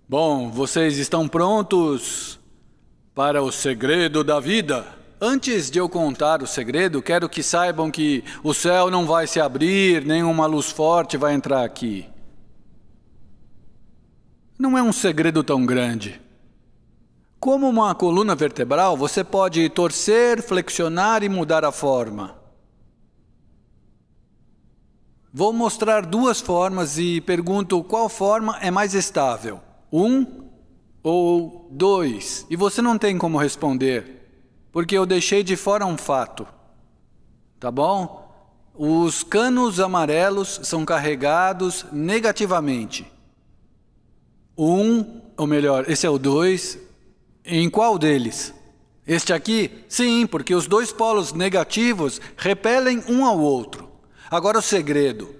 Bom, vocês estão prontos para o segredo da vida? Antes de eu contar o segredo, quero que saibam que o céu não vai se abrir, nenhuma luz forte vai entrar aqui. Não é um segredo tão grande. Como uma coluna vertebral, você pode torcer, flexionar e mudar a forma. Vou mostrar duas formas e pergunto qual forma é mais estável. 1 ou 2? E você não tem como responder, porque eu deixei de fora um fato. Tá bom? Os canos amarelos são carregados negativamente. Ou melhor, esse é o 2. Em qual deles? Este aqui? Sim, porque os dois polos negativos repelem um ao outro. Agora o segredo.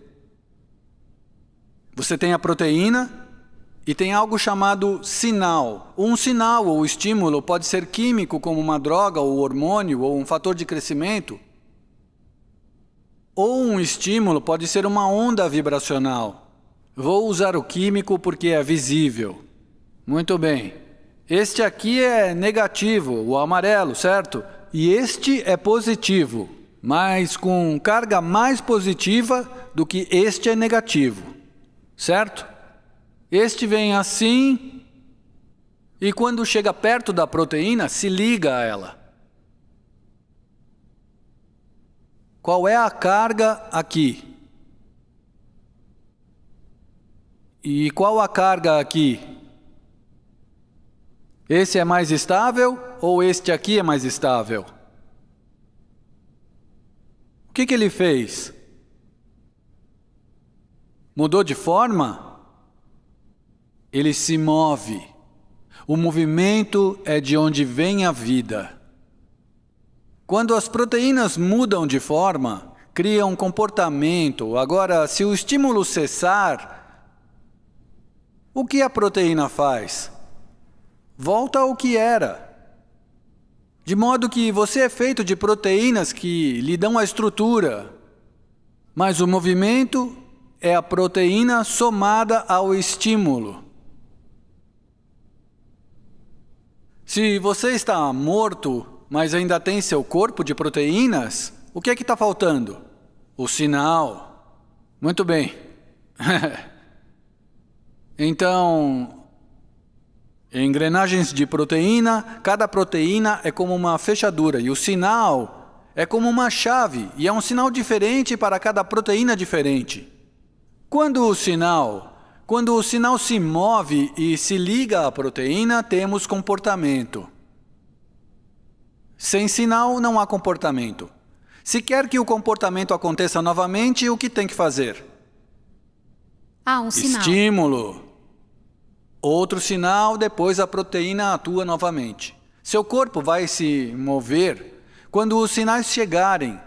Você tem a proteína e tem algo chamado sinal. Um sinal ou estímulo pode ser químico, como uma droga, ou hormônio, ou um fator de crescimento. Ou um estímulo pode ser uma onda vibracional. Vou usar o químico porque é visível. Muito bem. Este aqui é negativo, o amarelo, certo? E este é positivo, mas com carga mais positiva do que este é negativo, certo? Este vem assim, e quando chega perto da proteína, se liga a ela. Qual é a carga aqui? E qual a carga aqui? Esse é mais estável ou este aqui é mais estável? O que ele fez? Mudou de forma? Ele se move. O movimento é de onde vem a vida. Quando as proteínas mudam de forma, criam um comportamento. Agora, se o estímulo cessar, o que a proteína faz? Volta ao que era. De modo que você é feito de proteínas que lhe dão a estrutura, mas o movimento é a proteína somada ao estímulo. Se você está morto, mas ainda tem seu corpo de proteínas, o que é que está faltando? O sinal. Muito bem. Então, em engrenagens de proteína, cada proteína é como uma fechadura e o sinal é como uma chave e é um sinal diferente para cada proteína diferente. Quando o sinal se move e se liga à proteína, temos comportamento. Sem sinal, não há comportamento. Se quer que o comportamento aconteça novamente, o que tem que fazer? Um sinal. Estímulo. Outro sinal, depois a proteína atua novamente. Seu corpo vai se mover quando os sinais chegarem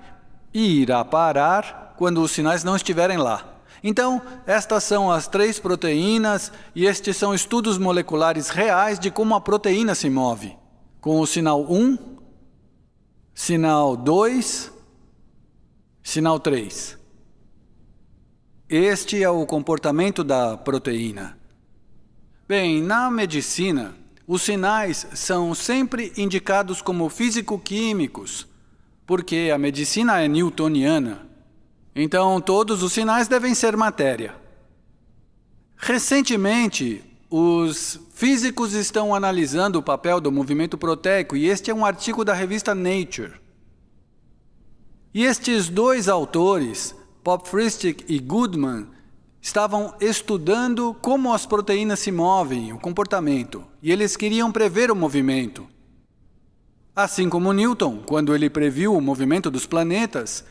e irá parar quando os sinais não estiverem lá. Então, estas são as 3 proteínas e estes são estudos moleculares reais de como a proteína se move. Com o sinal 1, sinal 2, sinal 3. Este é o comportamento da proteína. Bem, na medicina, os sinais são sempre indicados como físico-químicos, porque a medicina é newtoniana. Então, todos os sinais devem ser matéria. Recentemente, os físicos estão analisando o papel do movimento proteico, e este é um artigo da revista Nature. E estes 2 autores, Popfristic e Goodman, estavam estudando como as proteínas se movem, o comportamento, e eles queriam prever o movimento. Assim como Newton, quando ele previu o movimento dos planetas,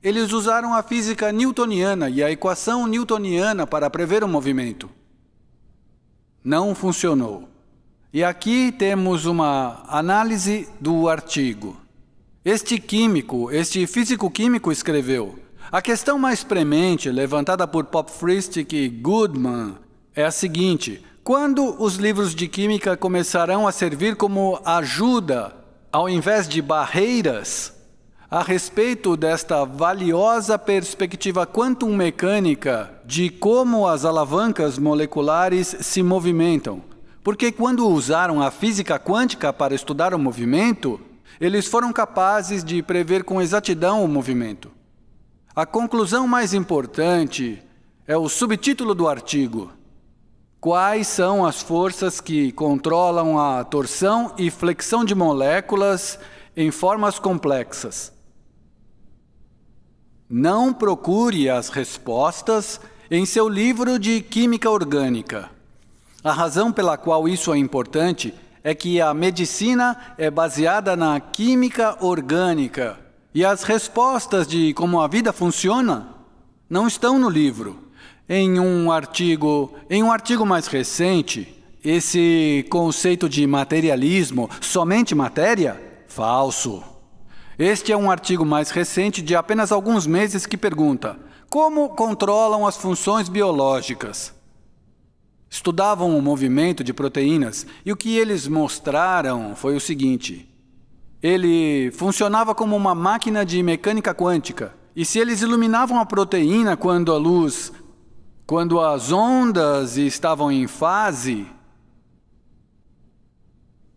eles usaram a física newtoniana e a equação newtoniana para prever o movimento. Não funcionou. E aqui temos uma análise do artigo. Este físico-químico escreveu: a questão mais premente, levantada por Popfristic e Goodman, é a seguinte: quando os livros de química começarão a servir como ajuda, ao invés de barreiras, a respeito desta valiosa perspectiva quantum-mecânica de como as alavancas moleculares se movimentam. Porque quando usaram a física quântica para estudar o movimento, eles foram capazes de prever com exatidão o movimento. A conclusão mais importante é o subtítulo do artigo. Quais são as forças que controlam a torção e flexão de moléculas em formas complexas? Não procure as respostas em seu livro de química orgânica. A razão pela qual isso é importante é que a medicina é baseada na química orgânica e as respostas de como a vida funciona não estão no livro. Em um artigo mais recente, esse conceito de materialismo, somente matéria? Falso. Este é um artigo mais recente de apenas alguns meses que pergunta: como controlam as funções biológicas? Estudavam o movimento de proteínas e o que eles mostraram foi o seguinte: ele funcionava como uma máquina de mecânica quântica. E se eles iluminavam a proteína quando as ondas estavam em fase,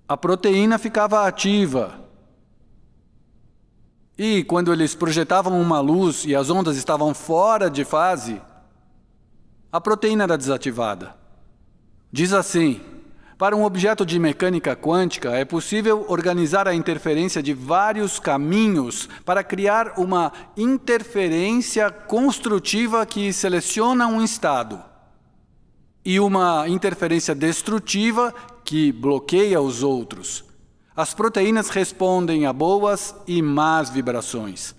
a proteína ficava ativa. E quando eles projetavam uma luz e as ondas estavam fora de fase, a proteína era desativada. Diz assim: para um objeto de mecânica quântica, é possível organizar a interferência de vários caminhos para criar uma interferência construtiva que seleciona um estado e uma interferência destrutiva que bloqueia os outros. As proteínas respondem a boas e más vibrações.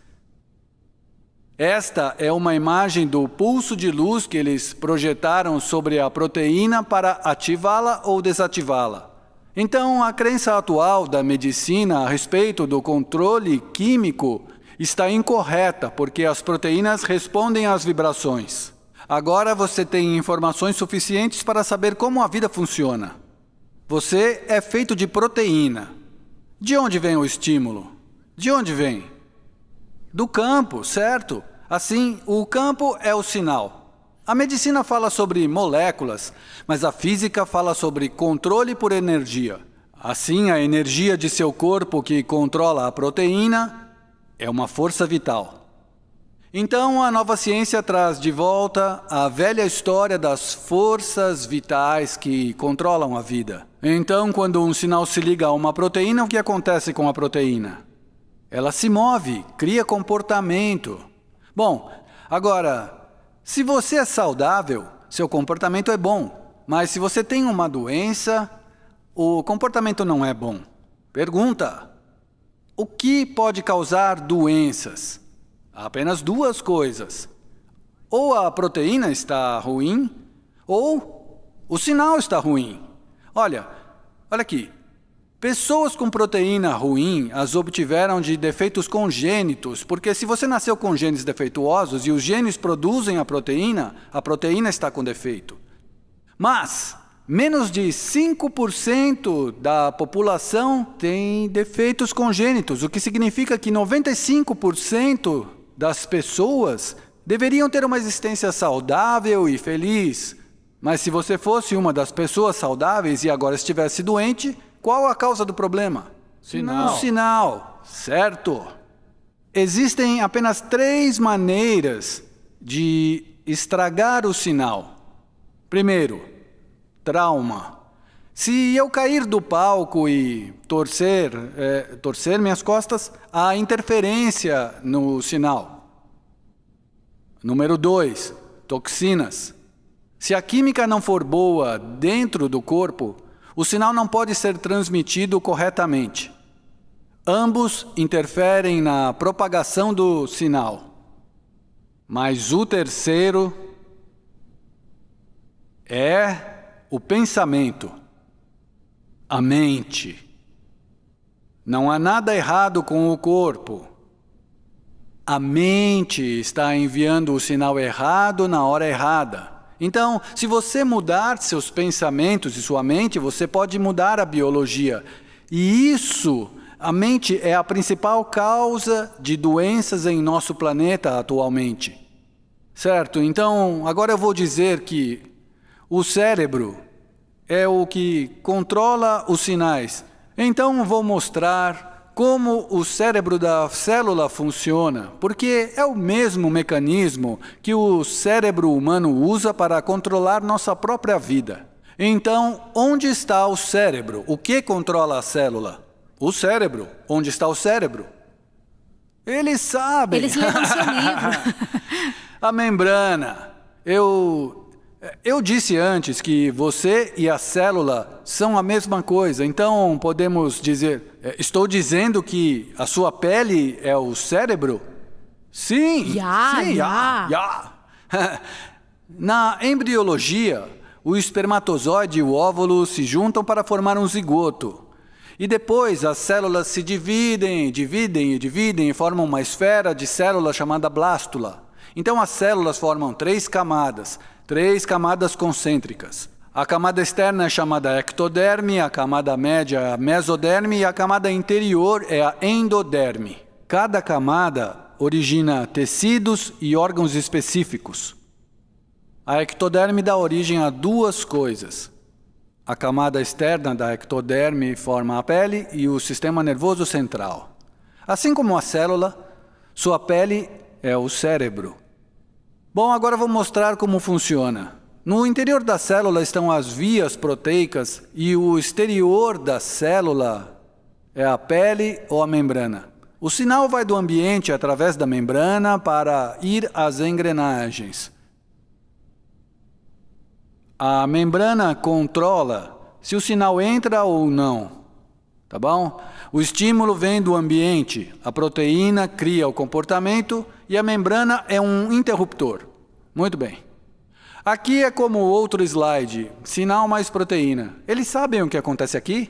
Esta é uma imagem do pulso de luz que eles projetaram sobre a proteína para ativá-la ou desativá-la. Então, a crença atual da medicina a respeito do controle químico está incorreta, porque as proteínas respondem às vibrações. Agora você tem informações suficientes para saber como a vida funciona. Você é feito de proteína. De onde vem o estímulo? De onde vem? Do campo, certo? Assim, o campo é o sinal. A medicina fala sobre moléculas, mas a física fala sobre controle por energia. Assim, a energia de seu corpo que controla a proteína é uma força vital. Então, a nova ciência traz de volta a velha história das forças vitais que controlam a vida. Então, quando um sinal se liga a uma proteína, o que acontece com a proteína? Ela se move, cria comportamento. Bom, agora, se você é saudável, seu comportamento é bom. Mas se você tem uma doença, o comportamento não é bom. Pergunta: o que pode causar doenças? Há apenas duas coisas. Ou a proteína está ruim, ou o sinal está ruim. Olha aqui. Pessoas com proteína ruim as obtiveram de defeitos congênitos, porque se você nasceu com genes defeituosos e os genes produzem a proteína está com defeito. Mas menos de 5% da população tem defeitos congênitos, o que significa que 95% das pessoas deveriam ter uma existência saudável e feliz. Mas se você fosse uma das pessoas saudáveis e agora estivesse doente, qual a causa do problema? Sinal. O sinal, certo? Existem apenas 3 maneiras de estragar o sinal. Primeiro, trauma. Se eu cair do palco e torcer minhas costas, há interferência no sinal. Número 2, toxinas. Se a química não for boa dentro do corpo, o sinal não pode ser transmitido corretamente. Ambos interferem na propagação do sinal. Mas o terceiro é o pensamento, a mente. Não há nada errado com o corpo. A mente está enviando o sinal errado na hora errada. Então, se você mudar seus pensamentos e sua mente, você pode mudar a biologia. E a mente é a principal causa de doenças em nosso planeta atualmente. Certo? Então, agora eu vou dizer que o cérebro é o que controla os sinais. Então, vou mostrar como o cérebro da célula funciona, porque é o mesmo mecanismo que o cérebro humano usa para controlar nossa própria vida. Então, onde está o cérebro? O que controla a célula? O cérebro. Onde está o cérebro? Eles sabem. Eles leram seu livro. A membrana. Eu disse antes que você e a célula são a mesma coisa. Então, podemos dizer... Estou dizendo que a sua pele é o cérebro? Sim. Já. Na embriologia, o espermatozoide e o óvulo se juntam para formar um zigoto. E depois as células se dividem e formam uma esfera de célula chamada blástula. Então as células formam três camadas concêntricas. A camada externa é chamada ectoderme, a camada média é a mesoderme e a camada interior é a endoderme. Cada camada origina tecidos e órgãos específicos. A ectoderme dá origem a duas coisas. A camada externa da ectoderme forma a pele e o sistema nervoso central. Assim como a célula, sua pele é o cérebro. Bom, agora vou mostrar como funciona. No interior da célula estão as vias proteicas e o exterior da célula é a pele ou a membrana. O sinal vai do ambiente através da membrana para ir às engrenagens. A membrana controla se o sinal entra ou não, tá bom? O estímulo vem do ambiente, a proteína cria o comportamento e a membrana é um interruptor. Muito bem. Aqui é como o outro slide, sinal mais proteína. Eles sabem o que acontece aqui?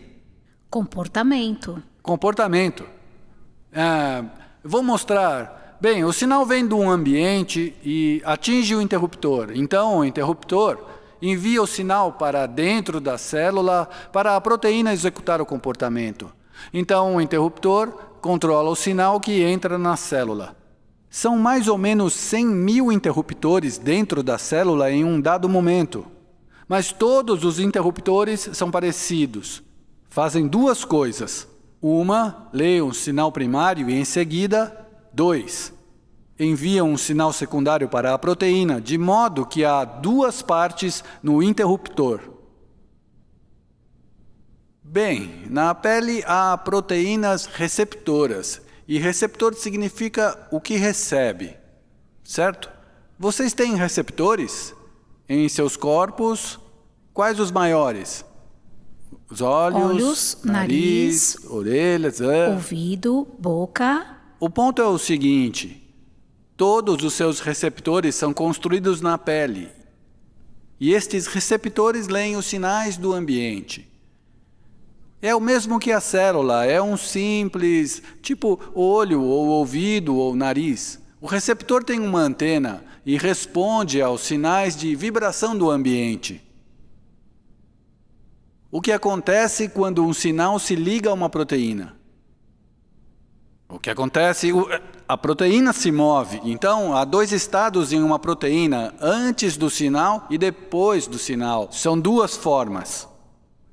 Comportamento. Vou mostrar. Bem, o sinal vem do ambiente e atinge o interruptor. Então, o interruptor envia o sinal para dentro da célula para a proteína executar o comportamento. Então, o interruptor controla o sinal que entra na célula. São mais ou menos 100.000 interruptores dentro da célula em um dado momento. Mas todos os interruptores são parecidos. Fazem duas coisas. Uma, lê um sinal primário e, em seguida, envia um sinal secundário para a proteína, de modo que há duas partes no interruptor. Bem, na pele há proteínas receptoras, e receptor significa o que recebe, certo? Vocês têm receptores em seus corpos? Quais os maiores? Os olhos, nariz, orelhas, ouvido, boca. O ponto é o seguinte: todos os seus receptores são construídos na pele. E estes receptores leem os sinais do ambiente. É o mesmo que a célula, é um simples, tipo olho, ou ouvido, ou nariz. O receptor tem uma antena e responde aos sinais de vibração do ambiente. O que acontece quando um sinal se liga a uma proteína? O que acontece? A proteína se move. Então, há dois estados em uma proteína, antes do sinal e depois do sinal. São duas formas.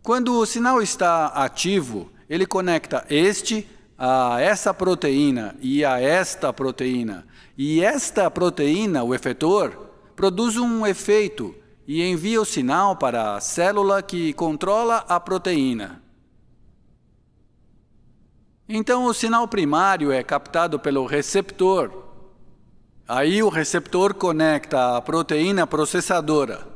Quando o sinal está ativo, ele conecta este a essa proteína e a esta proteína. E esta proteína, o efetor, produz um efeito e envia o sinal para a célula que controla a proteína. Então, o sinal primário é captado pelo receptor. Aí o receptor conecta a proteína processadora.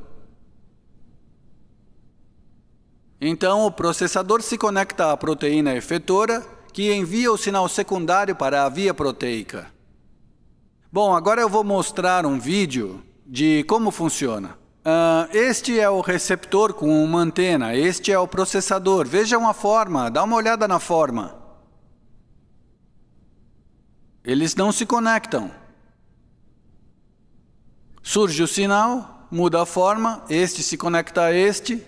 Então, o processador se conecta à proteína efetora, que envia o sinal secundário para a via proteica. Bom, agora eu vou mostrar um vídeo de como funciona. Este é o receptor com uma antena, este é o processador. Vejam a forma, dá uma olhada na forma. Eles não se conectam. Surge o sinal, muda a forma, este se conecta a este.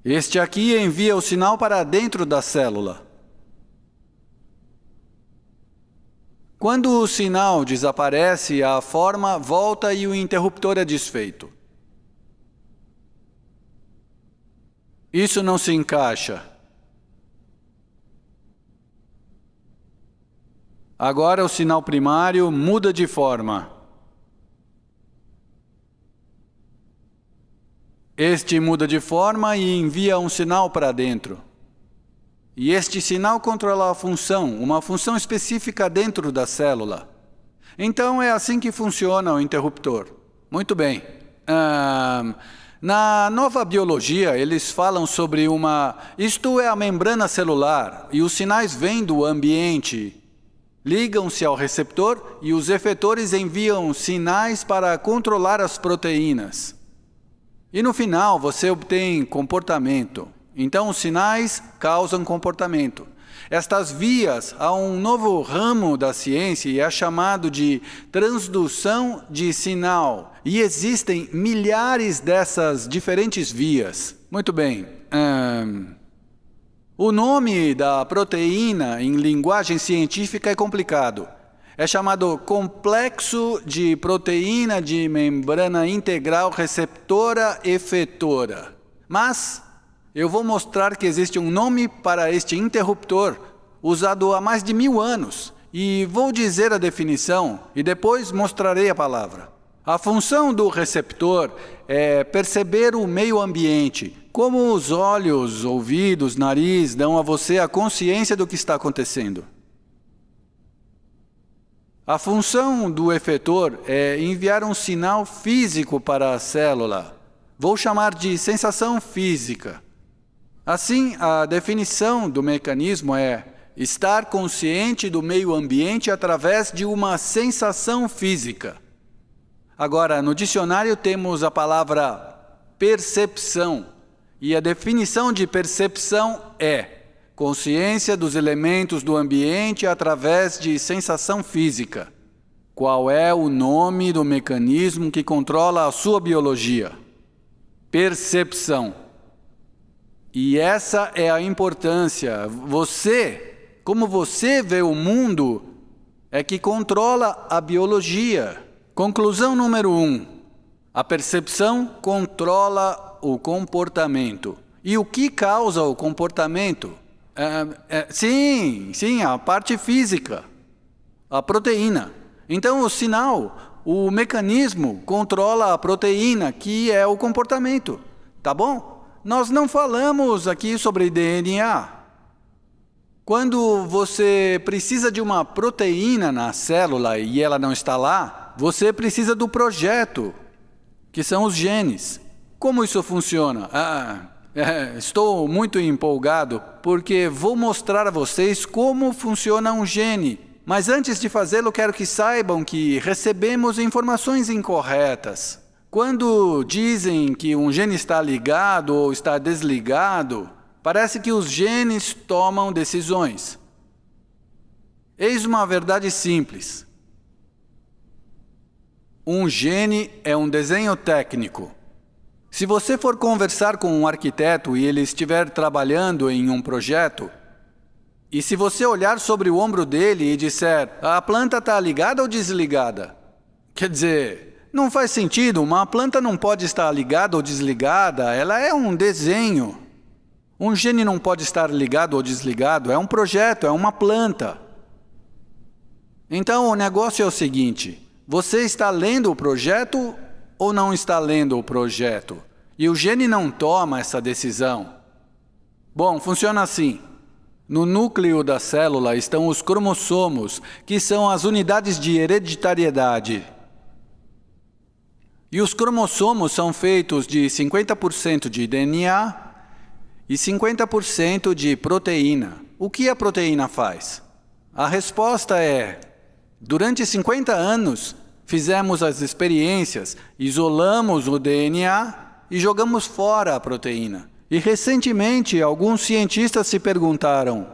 Este aqui envia o sinal para dentro da célula. Quando o sinal desaparece, a forma volta e o interruptor é desfeito. Isso não se encaixa. Agora o sinal primário muda de forma. Este muda de forma e envia um sinal para dentro. E este sinal controla a função, uma função específica dentro da célula. Então é assim que funciona o interruptor. Muito bem. Na nova biologia, eles falam sobre isto é a membrana celular, e os sinais vêm do ambiente. Ligam-se ao receptor e os efetores enviam sinais para controlar as proteínas. E no final você obtém comportamento. Então os sinais causam comportamento. Estas vias há um novo ramo da ciência e é chamado de transdução de sinal. E existem milhares dessas diferentes vias. Muito bem. O nome da proteína em linguagem científica é complicado. É chamado complexo de proteína de membrana integral receptora efetora. Mas eu vou mostrar que existe um nome para este interruptor usado há mais de 1000 anos. E vou dizer a definição e depois mostrarei a palavra. A função do receptor é perceber o meio ambiente, como os olhos, ouvidos, nariz dão a você a consciência do que está acontecendo. A função do efetor é enviar um sinal físico para a célula. Vou chamar de sensação física. Assim, a definição do mecanismo é estar consciente do meio ambiente através de uma sensação física. Agora, no dicionário temos a palavra percepção. E a definição de percepção é consciência dos elementos do ambiente através de sensação física. Qual é o nome do mecanismo que controla a sua biologia? Percepção. E essa é a importância. Como você vê o mundo, é que controla a biologia. Conclusão número 1. A percepção controla o comportamento. E o que causa o comportamento? Sim, a parte física, a proteína. Então, o sinal, o mecanismo controla a proteína, que é o comportamento. Tá bom? Nós não falamos aqui sobre DNA. Quando você precisa de uma proteína na célula e ela não está lá, você precisa do projeto, que são os genes. Como isso funciona? Estou muito empolgado porque vou mostrar a vocês como funciona um gene. Mas antes de fazê-lo, quero que saibam que recebemos informações incorretas. Quando dizem que um gene está ligado ou está desligado, parece que os genes tomam decisões. Eis uma verdade simples. Um gene é um desenho técnico. Se você for conversar com um arquiteto e ele estiver trabalhando em um projeto, e se você olhar sobre o ombro dele e disser, a planta está ligada ou desligada? Quer dizer, não faz sentido, uma planta não pode estar ligada ou desligada, ela é um desenho. Um gene não pode estar ligado ou desligado, é um projeto, é uma planta. Então o negócio é o seguinte, você está lendo o projeto ou não está lendo o projeto? E o gene não toma essa decisão. Bom, funciona assim. No núcleo da célula estão os cromossomos, que são as unidades de hereditariedade. E os cromossomos são feitos de 50% de DNA e 50% de proteína. O que a proteína faz? A resposta é, durante 50 anos, fizemos as experiências, isolamos o DNA e jogamos fora a proteína. E recentemente, alguns cientistas se perguntaram,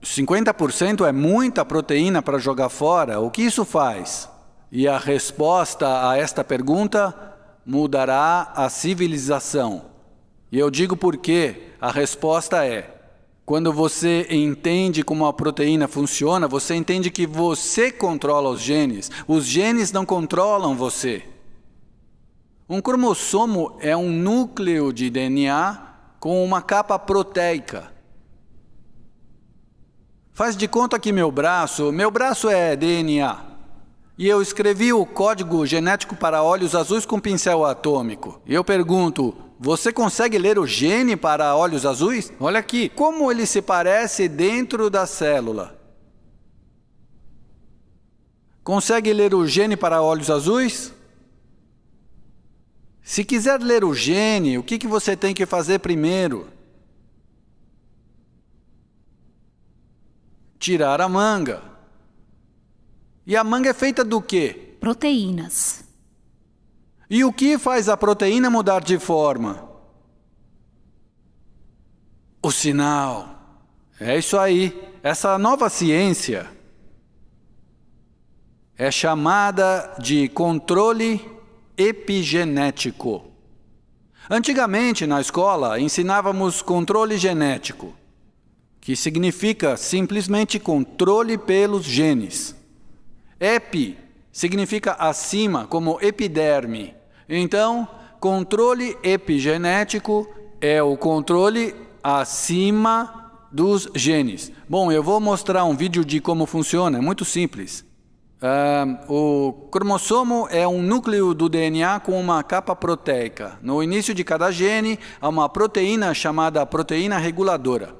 50% é muita proteína para jogar fora? O que isso faz? E a resposta a esta pergunta mudará a civilização. E eu digo por quê. A resposta é, Quando você entende como a proteína funciona, você entende que você controla os genes não controlam você. Um cromossomo é um núcleo de DNA com uma capa proteica. Faz de conta que meu braço é DNA. E eu escrevi o código genético para olhos azuis com pincel atômico. E eu pergunto, você consegue ler o gene para olhos azuis? Olha aqui, como ele se parece dentro da célula. Consegue ler o gene para olhos azuis? Se quiser ler o gene, o que você tem que fazer primeiro? Tirar a manga. E a manga é feita do quê? Proteínas. E o que faz a proteína mudar de forma? O sinal. É isso aí. Essa nova ciência é chamada de controle epigenético. Antigamente, na escola, ensinávamos controle genético, que significa simplesmente controle pelos genes. Epi significa acima, como epiderme. Então, controle epigenético é o controle acima dos genes. Bom, eu vou mostrar um vídeo de como funciona, é muito simples. O cromossomo é um núcleo do DNA com uma capa proteica. No início de cada gene, há uma proteína chamada proteína reguladora.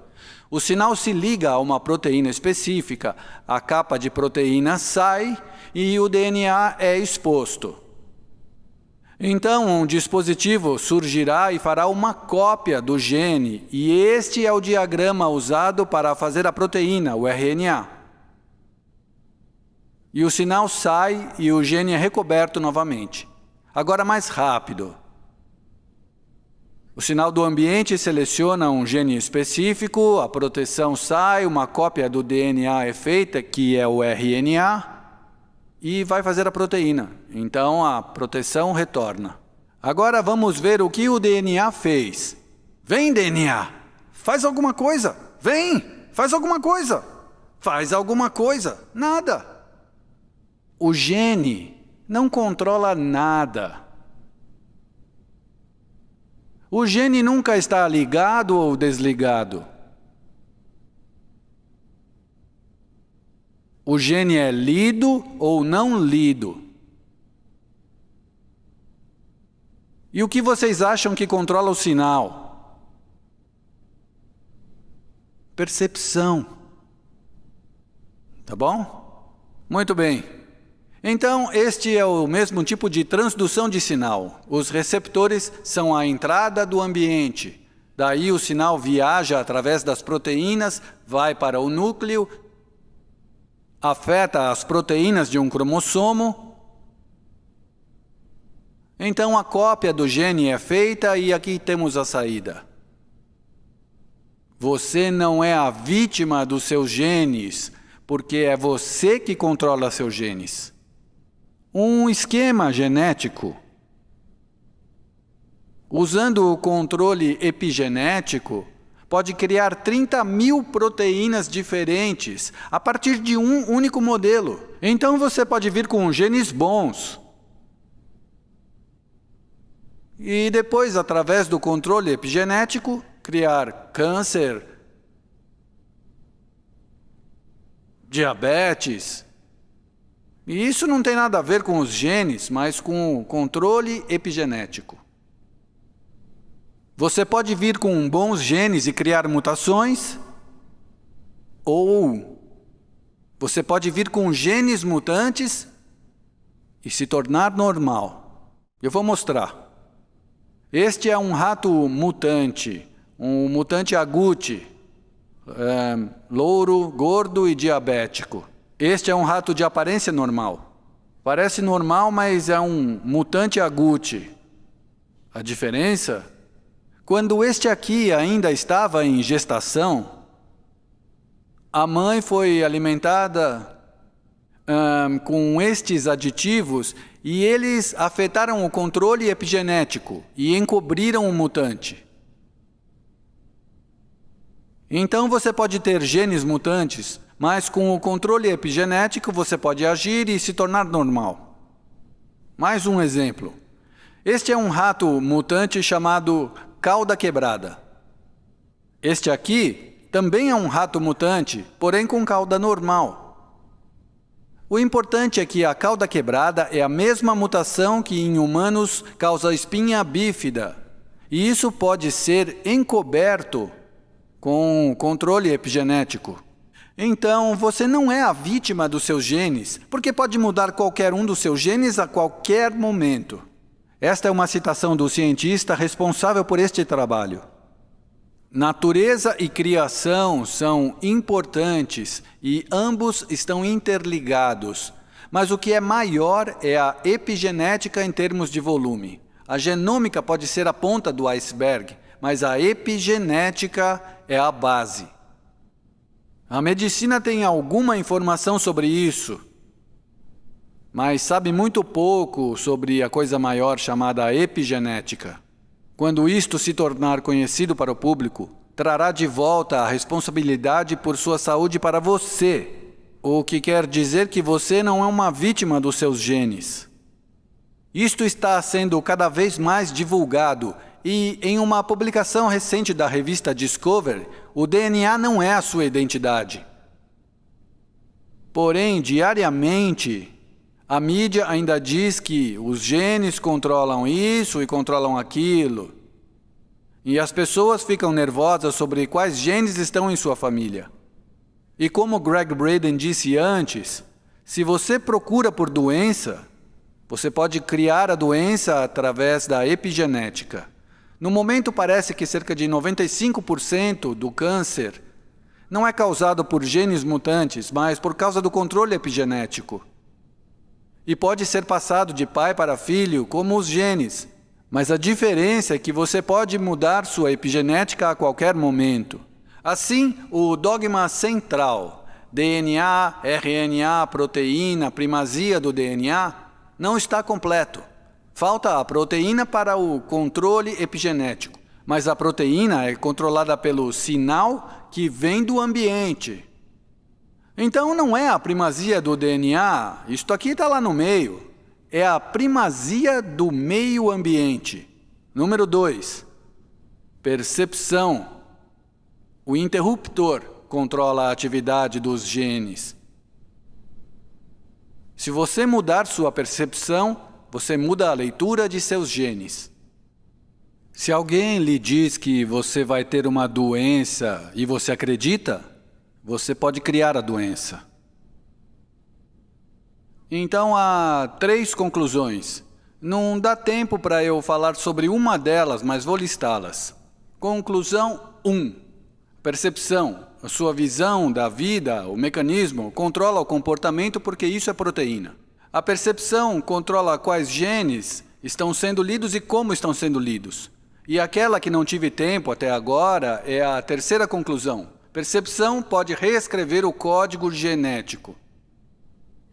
O sinal se liga a uma proteína específica, a capa de proteína sai e o DNA é exposto. Então, um dispositivo surgirá e fará uma cópia do gene, e este é o diagrama usado para fazer a proteína, o RNA. E o sinal sai e o gene é recoberto novamente. Agora mais rápido. O sinal do ambiente seleciona um gene específico, a proteção sai, uma cópia do DNA é feita, que é o RNA, e vai fazer a proteína. Então a proteção retorna. Agora vamos ver o que o DNA fez. Vem, DNA! Faz alguma coisa! Vem! Faz alguma coisa! Faz alguma coisa! Nada! O gene não controla nada. O gene nunca está ligado ou desligado. O gene é lido ou não lido. E o que vocês acham que controla o sinal? Percepção. Tá bom? Muito bem. Então, este é o mesmo tipo de transdução de sinal. Os receptores são a entrada do ambiente. Daí o sinal viaja através das proteínas, vai para o núcleo, afeta as proteínas de um cromossomo. Então a cópia do gene é feita e aqui temos a saída. Você não é a vítima dos seus genes, porque é você que controla seus genes. Um esquema genético, usando o controle epigenético, pode criar 30.000 proteínas diferentes a partir de um único modelo. Então você pode vir com genes bons. E depois, através do controle epigenético, criar câncer, diabetes. E isso não tem nada a ver com os genes, mas com o controle epigenético. Você pode vir com bons genes e criar mutações, ou você pode vir com genes mutantes e se tornar normal. Eu vou mostrar. Este é um rato mutante, um mutante agouti, louro, gordo e diabético. Este é um rato de aparência normal. Parece normal, mas é um mutante agouti. A diferença? Quando este aqui ainda estava em gestação, a mãe foi alimentada com estes aditivos e eles afetaram o controle epigenético e encobriram o mutante. Então você pode ter genes mutantes, mas com o controle epigenético você pode agir e se tornar normal. Mais um exemplo. Este é um rato mutante chamado cauda quebrada. Este aqui também é um rato mutante, porém com cauda normal. O importante é que a cauda quebrada é a mesma mutação que em humanos causa espinha bífida, e isso pode ser encoberto com controle epigenético. Então, você não é a vítima dos seus genes, porque pode mudar qualquer um dos seus genes a qualquer momento. Esta é uma citação do cientista responsável por este trabalho. Natureza e criação são importantes e ambos estão interligados, mas o que é maior é a epigenética em termos de volume. A genômica pode ser a ponta do iceberg, mas a epigenética é a base. A medicina tem alguma informação sobre isso, mas sabe muito pouco sobre a coisa maior chamada epigenética. Quando isto se tornar conhecido para o público, trará de volta a responsabilidade por sua saúde para você, o que quer dizer que você não é uma vítima dos seus genes. Isto está sendo cada vez mais divulgado e, em uma publicação recente da revista Discovery, o DNA não é a sua identidade. Porém, diariamente, a mídia ainda diz que os genes controlam isso e controlam aquilo. E as pessoas ficam nervosas sobre quais genes estão em sua família. E como Greg Braden disse antes, se você procura por doença, você pode criar a doença através da epigenética. No momento parece que cerca de 95% do câncer não é causado por genes mutantes, mas por causa do controle epigenético. E pode ser passado de pai para filho, como os genes. Mas a diferença é que você pode mudar sua epigenética a qualquer momento. Assim, o dogma central, DNA, RNA, proteína, primazia do DNA, não está completo. Falta a proteína para o controle epigenético, mas a proteína é controlada pelo sinal que vem do ambiente. Então não é a primazia do DNA, isto aqui está lá no meio, é a primazia do meio ambiente. Número 2, percepção. O interruptor controla a atividade dos genes. Se você mudar sua percepção, você muda a leitura de seus genes. Se alguém lhe diz que você vai ter uma doença e você acredita, você pode criar a doença. Então, há 3 conclusões. Não dá tempo para eu falar sobre uma delas, mas vou listá-las. Conclusão 1. Percepção. A sua visão da vida, o mecanismo, controla o comportamento porque isso é proteína. A percepção controla quais genes estão sendo lidos e como estão sendo lidos. E aquela que não tive tempo até agora é a 3ª conclusão. Percepção pode reescrever o código genético.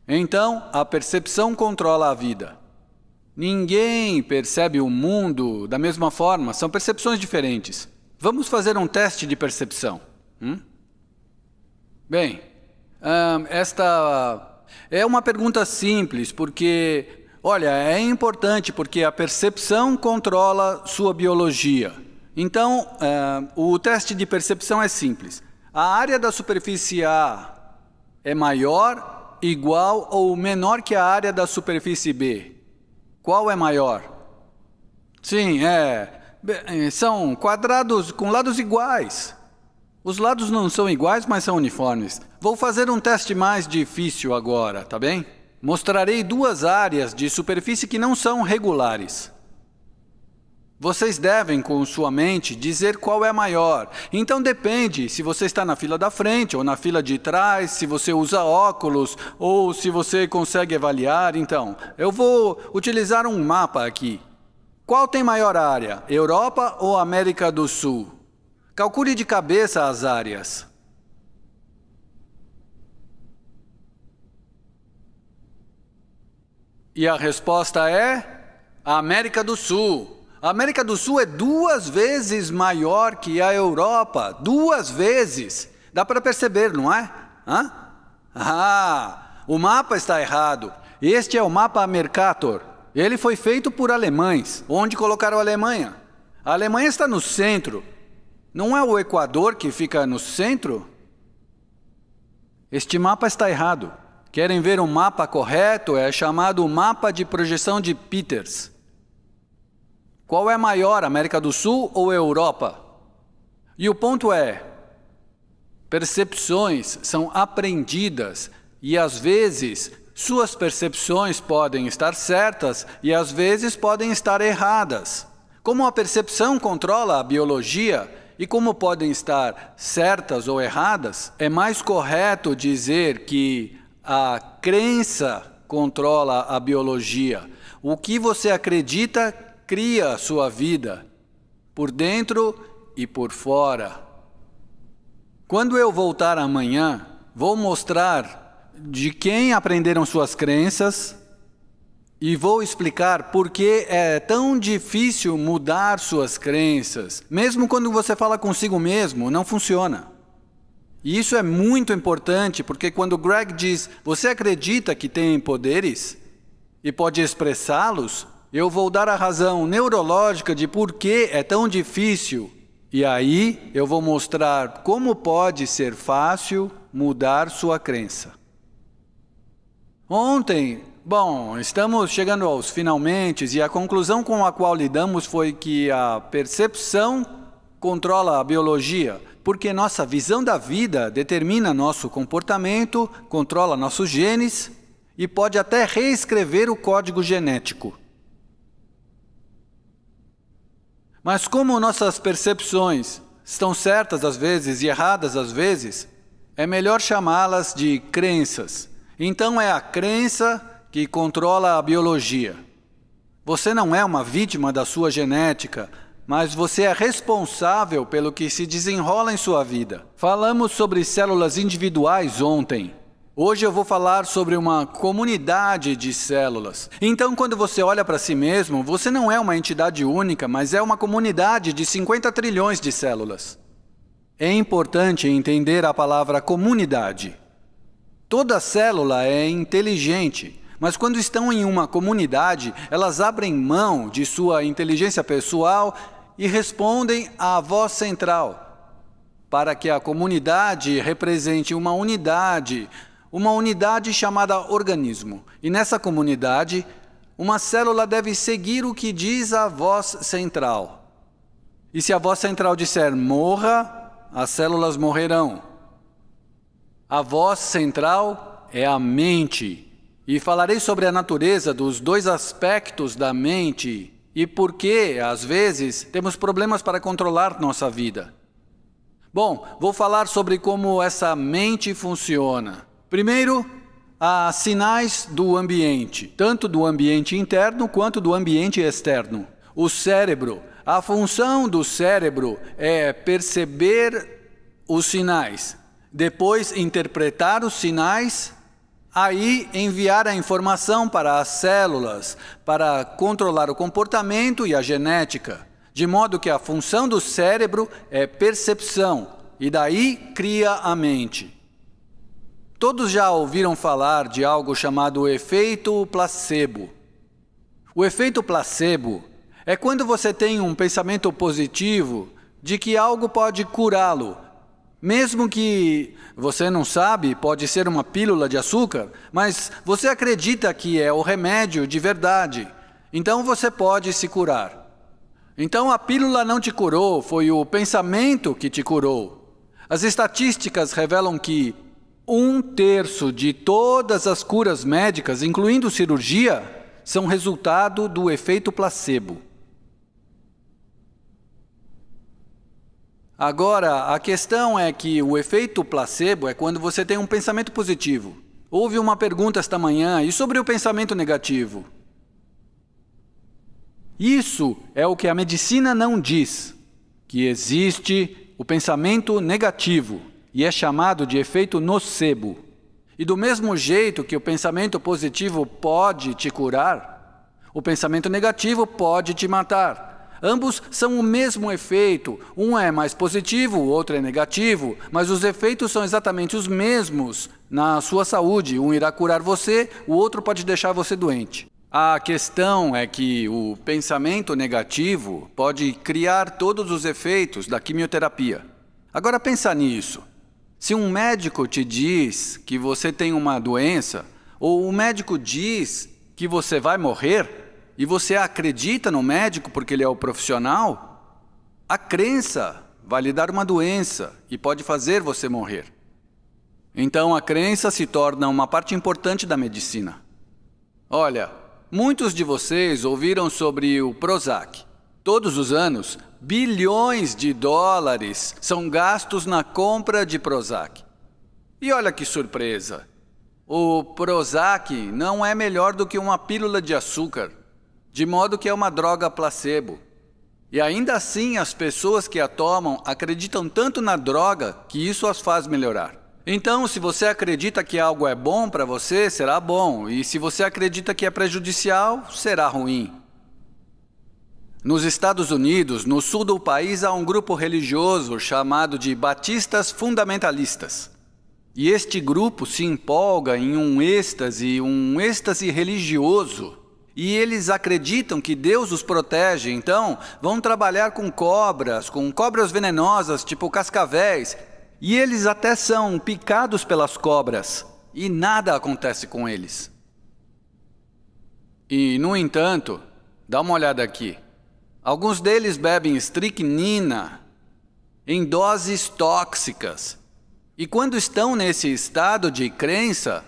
Então, a percepção controla a vida. Ninguém percebe o mundo da mesma forma, são percepções diferentes. Vamos fazer um teste de percepção. Bem, esta é uma pergunta simples, porque, olha, é importante porque a percepção controla sua biologia. Então, o teste de percepção é simples. A área da superfície A é maior, igual ou menor que a área da superfície B? Qual é maior? Sim, são quadrados com lados iguais. Os lados não são iguais, mas são uniformes. Vou fazer um teste mais difícil agora, tá bem? Mostrarei 2 áreas de superfície que não são regulares. Vocês devem, com sua mente, dizer qual é maior. Então depende se você está na fila da frente ou na fila de trás, se você usa óculos ou se você consegue avaliar. Então, eu vou utilizar um mapa aqui. Qual tem maior área, Europa ou América do Sul? Calcule de cabeça as áreas. E a resposta é a América do Sul. A América do Sul é 2 vezes maior que a Europa. 2 vezes. Dá para perceber, não é? O mapa está errado. Este é o mapa Mercator. Ele foi feito por alemães. Onde colocaram a Alemanha? A Alemanha está no centro. Não é o Equador que fica no centro? Este mapa está errado. Querem ver um mapa correto? É chamado mapa de projeção de Peters. Qual é maior, América do Sul ou Europa? E o ponto é, percepções são aprendidas e às vezes suas percepções podem estar certas e às vezes podem estar erradas. Como a percepção controla a biologia e como podem estar certas ou erradas, é mais correto dizer que a crença controla a biologia. O que você acredita cria a sua vida, por dentro e por fora. Quando eu voltar amanhã, vou mostrar de quem aprenderam suas crenças e vou explicar por que é tão difícil mudar suas crenças. Mesmo quando você fala consigo mesmo, não funciona. E isso é muito importante, porque quando Greg diz, você acredita que tem poderes e pode expressá-los, eu vou dar a razão neurológica de por que é tão difícil. E aí eu vou mostrar como pode ser fácil mudar sua crença. Ontem, estamos chegando aos finalmente e a conclusão com a qual lidamos foi que a percepção controla a biologia, porque nossa visão da vida determina nosso comportamento, controla nossos genes e pode até reescrever o código genético. Mas como nossas percepções estão certas às vezes e erradas às vezes, é melhor chamá-las de crenças. Então é a crença que controla a biologia. Você não é uma vítima da sua genética, mas você é responsável pelo que se desenrola em sua vida. Falamos sobre células individuais ontem. Hoje eu vou falar sobre uma comunidade de células. Então, quando você olha para si mesmo, você não é uma entidade única, mas é uma comunidade de 50 trilhões de células. É importante entender a palavra comunidade. Toda célula é inteligente, mas quando estão em uma comunidade, elas abrem mão de sua inteligência pessoal e respondem à voz central, para que a comunidade represente uma unidade chamada organismo. E nessa comunidade, uma célula deve seguir o que diz a voz central. E se a voz central disser morra, as células morrerão. A voz central é a mente. E falarei sobre a natureza dos 2 aspectos da mente e por que, às vezes, temos problemas para controlar nossa vida. Vou falar sobre como essa mente funciona. Primeiro, há sinais do ambiente, tanto do ambiente interno quanto do ambiente externo. O cérebro, a função do cérebro é perceber os sinais, depois interpretar os sinais, aí enviar a informação para as células, para controlar o comportamento e a genética, de modo que a função do cérebro é percepção, e daí cria a mente. Todos já ouviram falar de algo chamado efeito placebo. O efeito placebo é quando você tem um pensamento positivo de que algo pode curá-lo. Mesmo que você não sabe, pode ser uma pílula de açúcar, mas você acredita que é o remédio de verdade. Então você pode se curar. Então a pílula não te curou, foi o pensamento que te curou. As estatísticas revelam que 1/3 de todas as curas médicas, incluindo cirurgia, são resultado do efeito placebo. Agora, a questão é que o efeito placebo é quando você tem um pensamento positivo. Houve uma pergunta esta manhã, e sobre o pensamento negativo? Isso é o que a medicina não diz, que existe o pensamento negativo, e é chamado de efeito nocebo. E do mesmo jeito que o pensamento positivo pode te curar, o pensamento negativo pode te matar. Ambos são o mesmo efeito. Um é mais positivo, o outro é negativo, mas os efeitos são exatamente os mesmos na sua saúde. Um irá curar você, o outro pode deixar você doente. A questão é que o pensamento negativo pode criar todos os efeitos da quimioterapia. Agora pensa nisso. Se um médico te diz que você tem uma doença, ou o médico diz que você vai morrer, e você acredita no médico porque ele é o profissional, a crença vai lhe dar uma doença e pode fazer você morrer. Então a crença se torna uma parte importante da medicina. Olha, muitos de vocês ouviram sobre o Prozac. Todos os anos, bilhões de dólares são gastos na compra de Prozac. E olha que surpresa! O Prozac não é melhor do que uma pílula de açúcar, de modo que é uma droga placebo. E ainda assim, as pessoas que a tomam acreditam tanto na droga que isso as faz melhorar. Então, se você acredita que algo é bom para você, será bom. E se você acredita que é prejudicial, será ruim. Nos Estados Unidos, no sul do país, há um grupo religioso chamado de Batistas Fundamentalistas. E este grupo se empolga em um êxtase religioso. E eles acreditam que Deus os protege, então vão trabalhar com cobras venenosas, tipo cascavéis. E eles até são picados pelas cobras, e nada acontece com eles. E, no entanto, dá uma olhada aqui. Alguns deles bebem estricnina em doses tóxicas. E quando estão nesse estado de crença,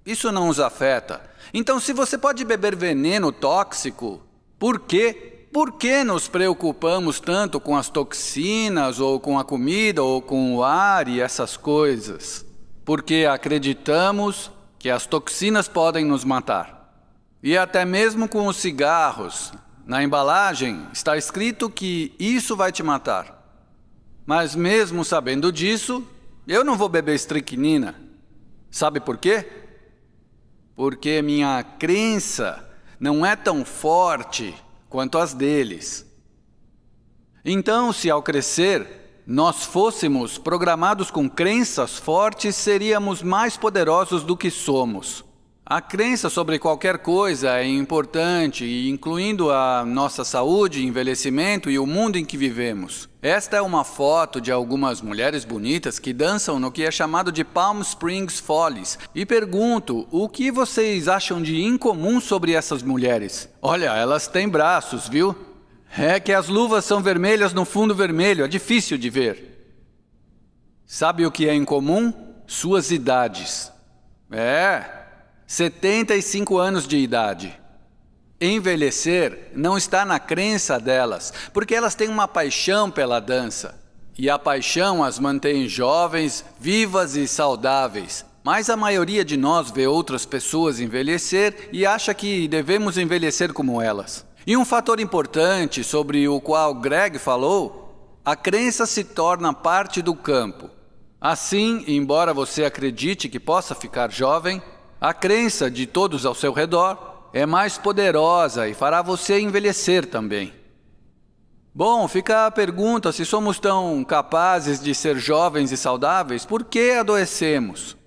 isso não os afeta. Então, se você pode beber veneno tóxico, por quê? Por que nos preocupamos tanto com as toxinas, ou com a comida, ou com o ar e essas coisas? Porque acreditamos que as toxinas podem nos matar. E até mesmo com os cigarros, na embalagem está escrito que isso vai te matar. Mas mesmo sabendo disso, eu não vou beber estricnina. Sabe por quê? Porque minha crença não é tão forte quanto as deles. Então, se ao crescer, nós fôssemos programados com crenças fortes, seríamos mais poderosos do que somos. A crença sobre qualquer coisa é importante, incluindo a nossa saúde, envelhecimento e o mundo em que vivemos. Esta é uma foto de algumas mulheres bonitas que dançam no que é chamado de Palm Springs Follies. E pergunto, o que vocês acham de incomum sobre essas mulheres? Olha, elas têm braços, viu? É que as luvas são vermelhas no fundo vermelho, é difícil de ver. Sabe o que é incomum? Suas idades. 75 anos de idade. Envelhecer não está na crença delas, porque elas têm uma paixão pela dança. E a paixão as mantém jovens, vivas e saudáveis. Mas a maioria de nós vê outras pessoas envelhecer e acha que devemos envelhecer como elas. E um fator importante sobre o qual Greg falou, a crença se torna parte do campo. Assim, embora você acredite que possa ficar jovem, a crença de todos ao seu redor é mais poderosa e fará você envelhecer também. Bom, fica a pergunta se somos tão capazes de ser jovens e saudáveis, por que adoecemos?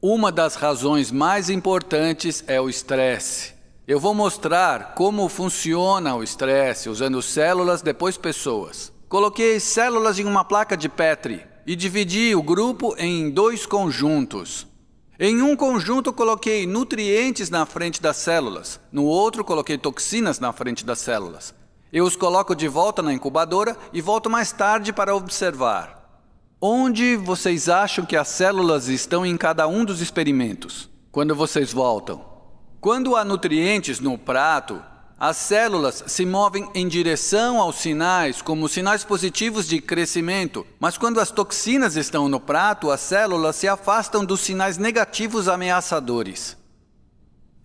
Uma das razões mais importantes é o estresse. Eu vou mostrar como funciona o estresse usando células, depois pessoas. Coloquei células em uma placa de Petri e dividi o grupo em 2 conjuntos. Em um conjunto, coloquei nutrientes na frente das células. No outro, coloquei toxinas na frente das células. Eu os coloco de volta na incubadora e volto mais tarde para observar. Onde vocês acham que as células estão em cada um dos experimentos, quando vocês voltam? Quando há nutrientes no prato, as células se movem em direção aos sinais, como sinais positivos de crescimento. Mas quando as toxinas estão no prato, as células se afastam dos sinais negativos ameaçadores.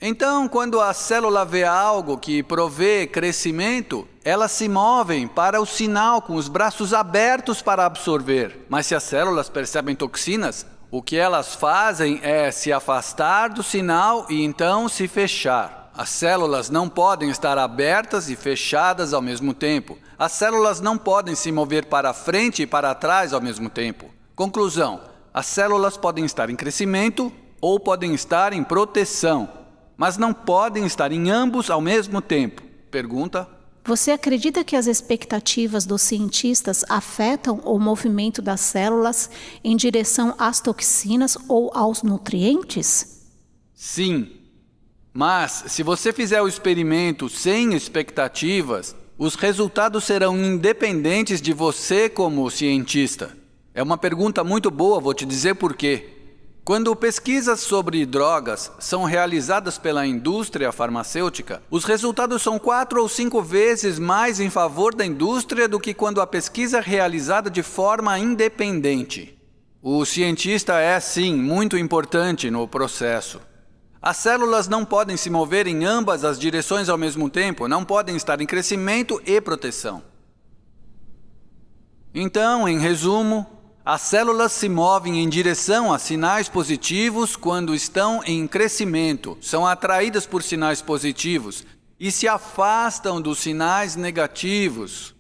Então, quando a célula vê algo que provê crescimento, elas se movem para o sinal com os braços abertos para absorver. Mas se as células percebem toxinas, o que elas fazem é se afastar do sinal e então se fechar. As células não podem estar abertas e fechadas ao mesmo tempo. As células não podem se mover para frente e para trás ao mesmo tempo. Conclusão: as células podem estar em crescimento ou podem estar em proteção, mas não podem estar em ambos ao mesmo tempo. Pergunta? Você acredita que as expectativas dos cientistas afetam o movimento das células em direção às toxinas ou aos nutrientes? Sim. Mas, se você fizer o experimento sem expectativas, os resultados serão independentes de você como cientista. É uma pergunta muito boa, vou te dizer por quê. Quando pesquisas sobre drogas são realizadas pela indústria farmacêutica, os resultados são 4 ou 5 vezes mais em favor da indústria do que quando a pesquisa é realizada de forma independente. O cientista é, sim, muito importante no processo. As células não podem se mover em ambas as direções ao mesmo tempo, não podem estar em crescimento e proteção. Então, em resumo, as células se movem em direção a sinais positivos quando estão em crescimento, são atraídas por sinais positivos e se afastam dos sinais negativos.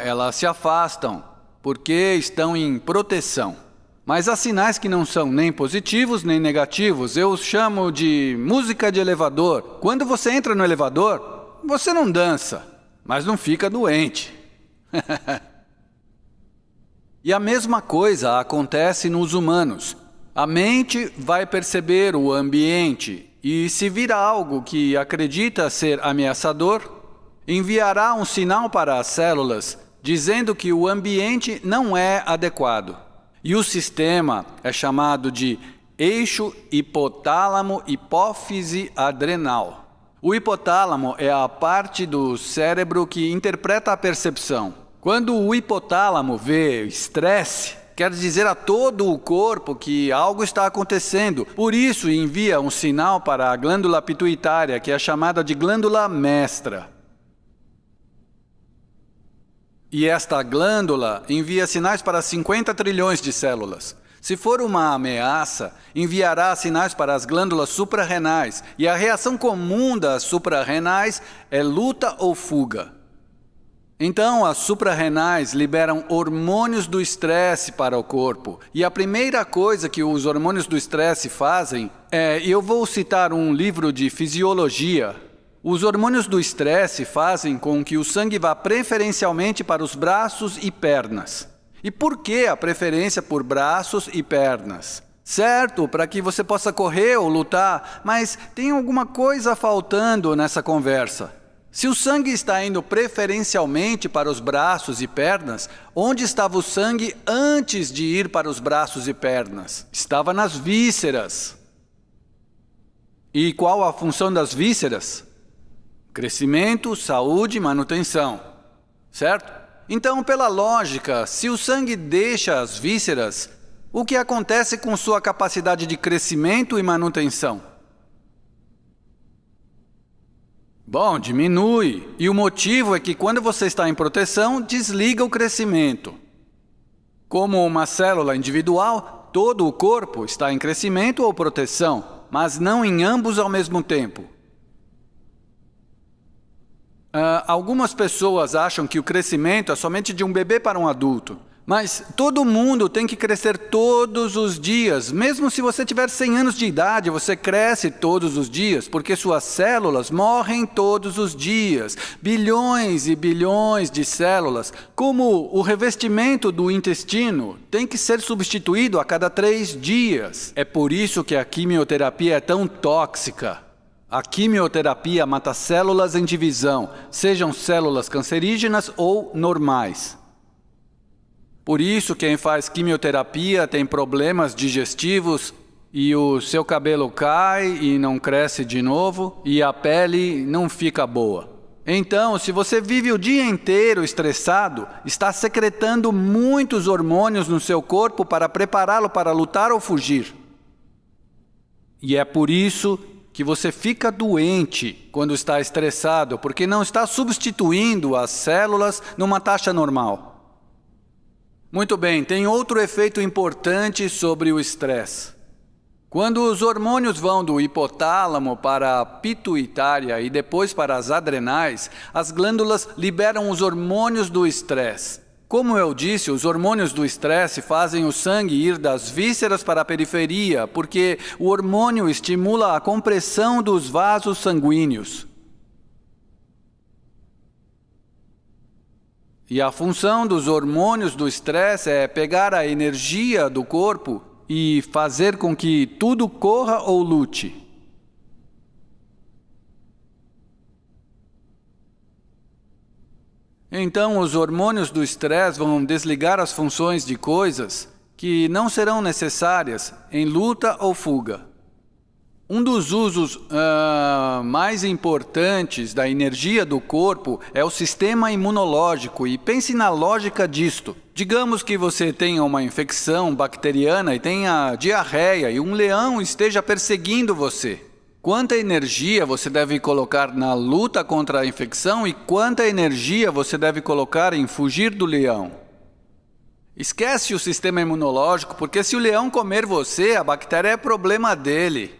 Elas se afastam porque estão em proteção. Mas há sinais que não são nem positivos nem negativos. Eu os chamo de música de elevador. Quando você entra no elevador, você não dança, mas não fica doente. E a mesma coisa acontece nos humanos. A mente vai perceber o ambiente e, se vir algo que acredita ser ameaçador, enviará um sinal para as células dizendo que o ambiente não é adequado. E o sistema é chamado de eixo hipotálamo-hipófise adrenal. O hipotálamo é a parte do cérebro que interpreta a percepção. Quando o hipotálamo vê estresse, quer dizer a todo o corpo que algo está acontecendo. Por isso, envia um sinal para a glândula pituitária, que é chamada de glândula mestra. E esta glândula envia sinais para 50 trilhões de células. Se for uma ameaça, enviará sinais para as glândulas suprarrenais. E a reação comum das suprarrenais é luta ou fuga. Então, as suprarrenais liberam hormônios do estresse para o corpo. E a primeira coisa que os hormônios do estresse fazem é, eu vou citar um livro de fisiologia. Os hormônios do estresse fazem com que o sangue vá preferencialmente para os braços e pernas. E por que a preferência por braços e pernas? Certo, para que você possa correr ou lutar, mas tem alguma coisa faltando nessa conversa. Se o sangue está indo preferencialmente para os braços e pernas, onde estava o sangue antes de ir para os braços e pernas? Estava nas vísceras. E qual a função das vísceras? Crescimento, saúde e manutenção. Certo? Então, pela lógica, se o sangue deixa as vísceras, o que acontece com sua capacidade de crescimento e manutenção? Bom, diminui. E o motivo é que quando você está em proteção, desliga o crescimento. Como uma célula individual, todo o corpo está em crescimento ou proteção, mas não em ambos ao mesmo tempo. Algumas pessoas acham que o crescimento é somente de um bebê para um adulto. Mas todo mundo tem que crescer todos os dias. Mesmo se você tiver 100 anos de idade, você cresce todos os dias, porque suas células morrem todos os dias. Bilhões e bilhões de células, como o revestimento do intestino, tem que ser substituído a cada 3 dias. É por isso que a quimioterapia é tão tóxica. A quimioterapia mata células em divisão, sejam células cancerígenas ou normais. Por isso, quem faz quimioterapia tem problemas digestivos e o seu cabelo cai e não cresce de novo e a pele não fica boa. Então, se você vive o dia inteiro estressado, está secretando muitos hormônios no seu corpo para prepará-lo para lutar ou fugir. E é por isso que você fica doente quando está estressado, porque não está substituindo as células numa taxa normal. Muito bem, tem outro efeito importante sobre o estresse. Quando os hormônios vão do hipotálamo para a pituitária e depois para as adrenais, as glândulas liberam os hormônios do estresse. Como eu disse, os hormônios do estresse fazem o sangue ir das vísceras para a periferia, porque o hormônio estimula a compressão dos vasos sanguíneos. E a função dos hormônios do estresse é pegar a energia do corpo e fazer com que tudo corra ou lute. Então, os hormônios do estresse vão desligar as funções de coisas que não serão necessárias em luta ou fuga. Um dos usos mais importantes da energia do corpo é o sistema imunológico, e pense na lógica disto. Digamos que você tenha uma infecção bacteriana e tenha diarreia e um leão esteja perseguindo você. Quanta energia você deve colocar na luta contra a infecção e quanta energia você deve colocar em fugir do leão? Esquece o sistema imunológico, porque se o leão comer você, a bactéria é problema dele.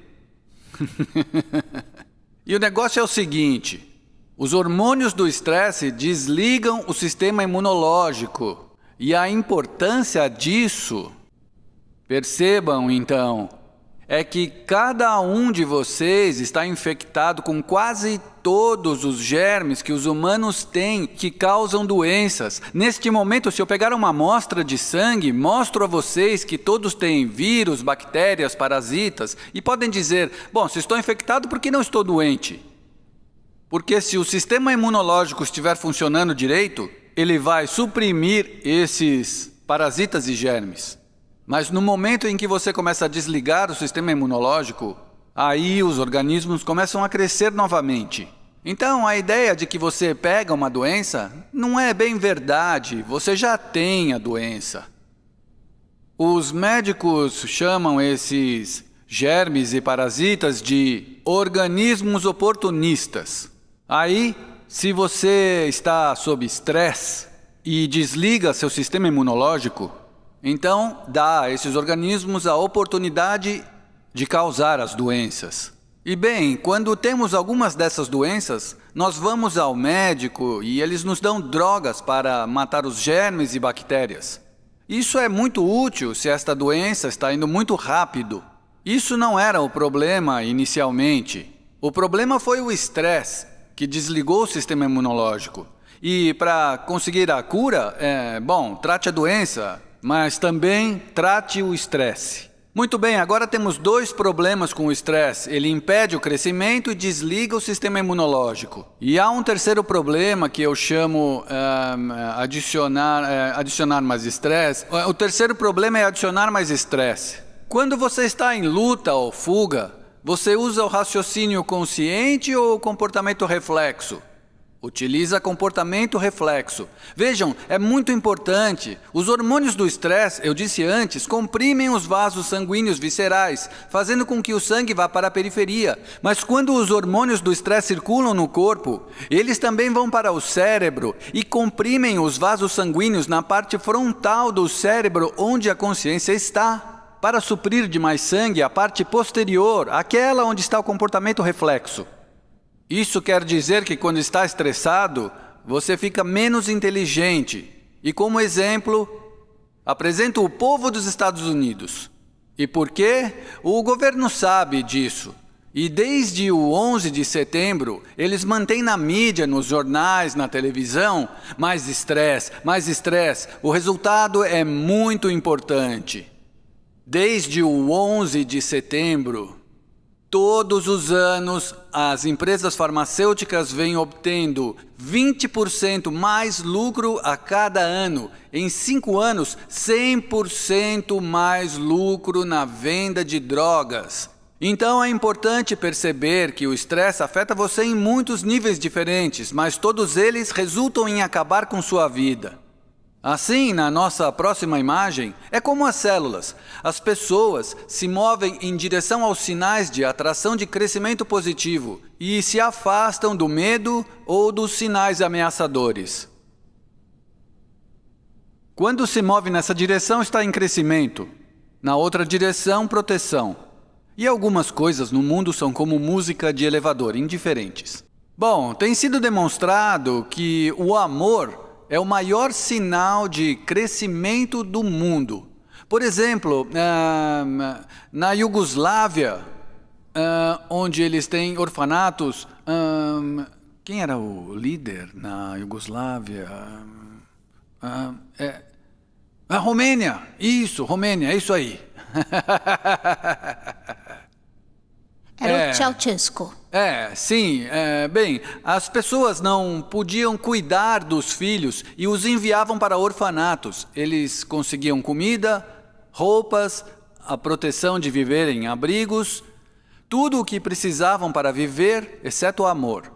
E o negócio é o seguinte: os hormônios do estresse desligam o sistema imunológico. E a importância disso, percebam então, é que cada um de vocês está infectado com quase todos os germes que os humanos têm que causam doenças. Neste momento, se eu pegar uma amostra de sangue, mostro a vocês que todos têm vírus, bactérias, parasitas, e podem dizer, bom, se estou infectado, por que não estou doente? Porque se o sistema imunológico estiver funcionando direito, ele vai suprimir esses parasitas e germes. Mas no momento em que você começa a desligar o sistema imunológico, aí os organismos começam a crescer novamente. Então, a ideia de que você pega uma doença não é bem verdade, você já tem a doença. Os médicos chamam esses germes e parasitas de organismos oportunistas. Aí, se você está sob estresse e desliga seu sistema imunológico, então dá a esses organismos a oportunidade de causar as doenças. E bem, quando temos algumas dessas doenças, nós vamos ao médico e eles nos dão drogas para matar os germes e bactérias. Isso é muito útil se esta doença está indo muito rápido. Isso não era o problema inicialmente. O problema foi o estresse, que desligou o sistema imunológico. E para conseguir a cura, trate a doença, mas também trate o estresse. Muito bem, agora temos dois problemas com o estresse. Ele impede o crescimento e desliga o sistema imunológico. E há um terceiro problema que eu chamo adicionar mais estresse. O terceiro problema é adicionar mais estresse. Quando você está em luta ou fuga, você usa o raciocínio consciente ou o comportamento reflexo? Utiliza comportamento reflexo. Vejam, é muito importante. Os hormônios do estresse, eu disse antes, comprimem os vasos sanguíneos viscerais, fazendo com que o sangue vá para a periferia. Mas quando os hormônios do estresse circulam no corpo, eles também vão para o cérebro e comprimem os vasos sanguíneos na parte frontal do cérebro, onde a consciência está, para suprir de mais sangue a parte posterior, aquela onde está o comportamento reflexo. Isso quer dizer que quando está estressado, você fica menos inteligente. E como exemplo, apresento o povo dos Estados Unidos. E por quê? O governo sabe disso. E desde o 11 de setembro, eles mantêm na mídia, nos jornais, na televisão, mais estresse, mais estresse. O resultado é muito importante. Desde o 11 de setembro, todos os anos, as empresas farmacêuticas vêm obtendo 20% mais lucro a cada ano. Em 5 anos, 100% mais lucro na venda de drogas. Então é importante perceber que o estresse afeta você em muitos níveis diferentes, mas todos eles resultam em acabar com sua vida. Assim, na nossa próxima imagem, é como as células. As pessoas se movem em direção aos sinais de atração de crescimento positivo e se afastam do medo ou dos sinais ameaçadores. Quando se move nessa direção, está em crescimento. Na outra direção, proteção. E algumas coisas no mundo são como música de elevador, indiferentes. Bom, tem sido demonstrado que o amor é o maior sinal de crescimento do mundo. Por exemplo, na Iugoslávia, onde eles têm orfanatos, quem era o líder na Iugoslávia? A Romênia, Romênia, é isso aí. Era o Ceausescu. Sim. Bem, as pessoas não podiam cuidar dos filhos e os enviavam para orfanatos. Eles conseguiam comida, roupas, a proteção de viver em abrigos, tudo o que precisavam para viver, exceto o amor.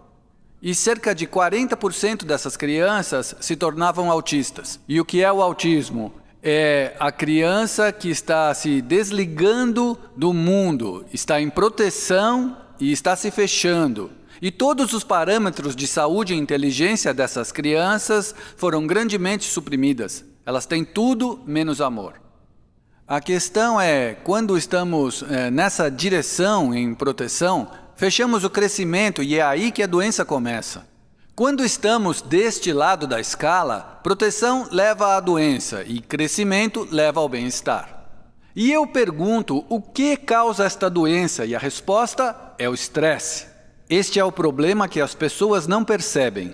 E cerca de 40% dessas crianças se tornavam autistas. E o que é o autismo? É a criança que está se desligando do mundo, está em proteção e está se fechando. E todos os parâmetros de saúde e inteligência dessas crianças foram grandemente suprimidas. Elas têm tudo menos amor. A questão é, quando estamos nessa direção em proteção, fechamos o crescimento e é aí que a doença começa. Quando estamos deste lado da escala, proteção leva à doença e crescimento leva ao bem-estar. E eu pergunto, o que causa esta doença? E a resposta é o estresse. Este é o problema que as pessoas não percebem.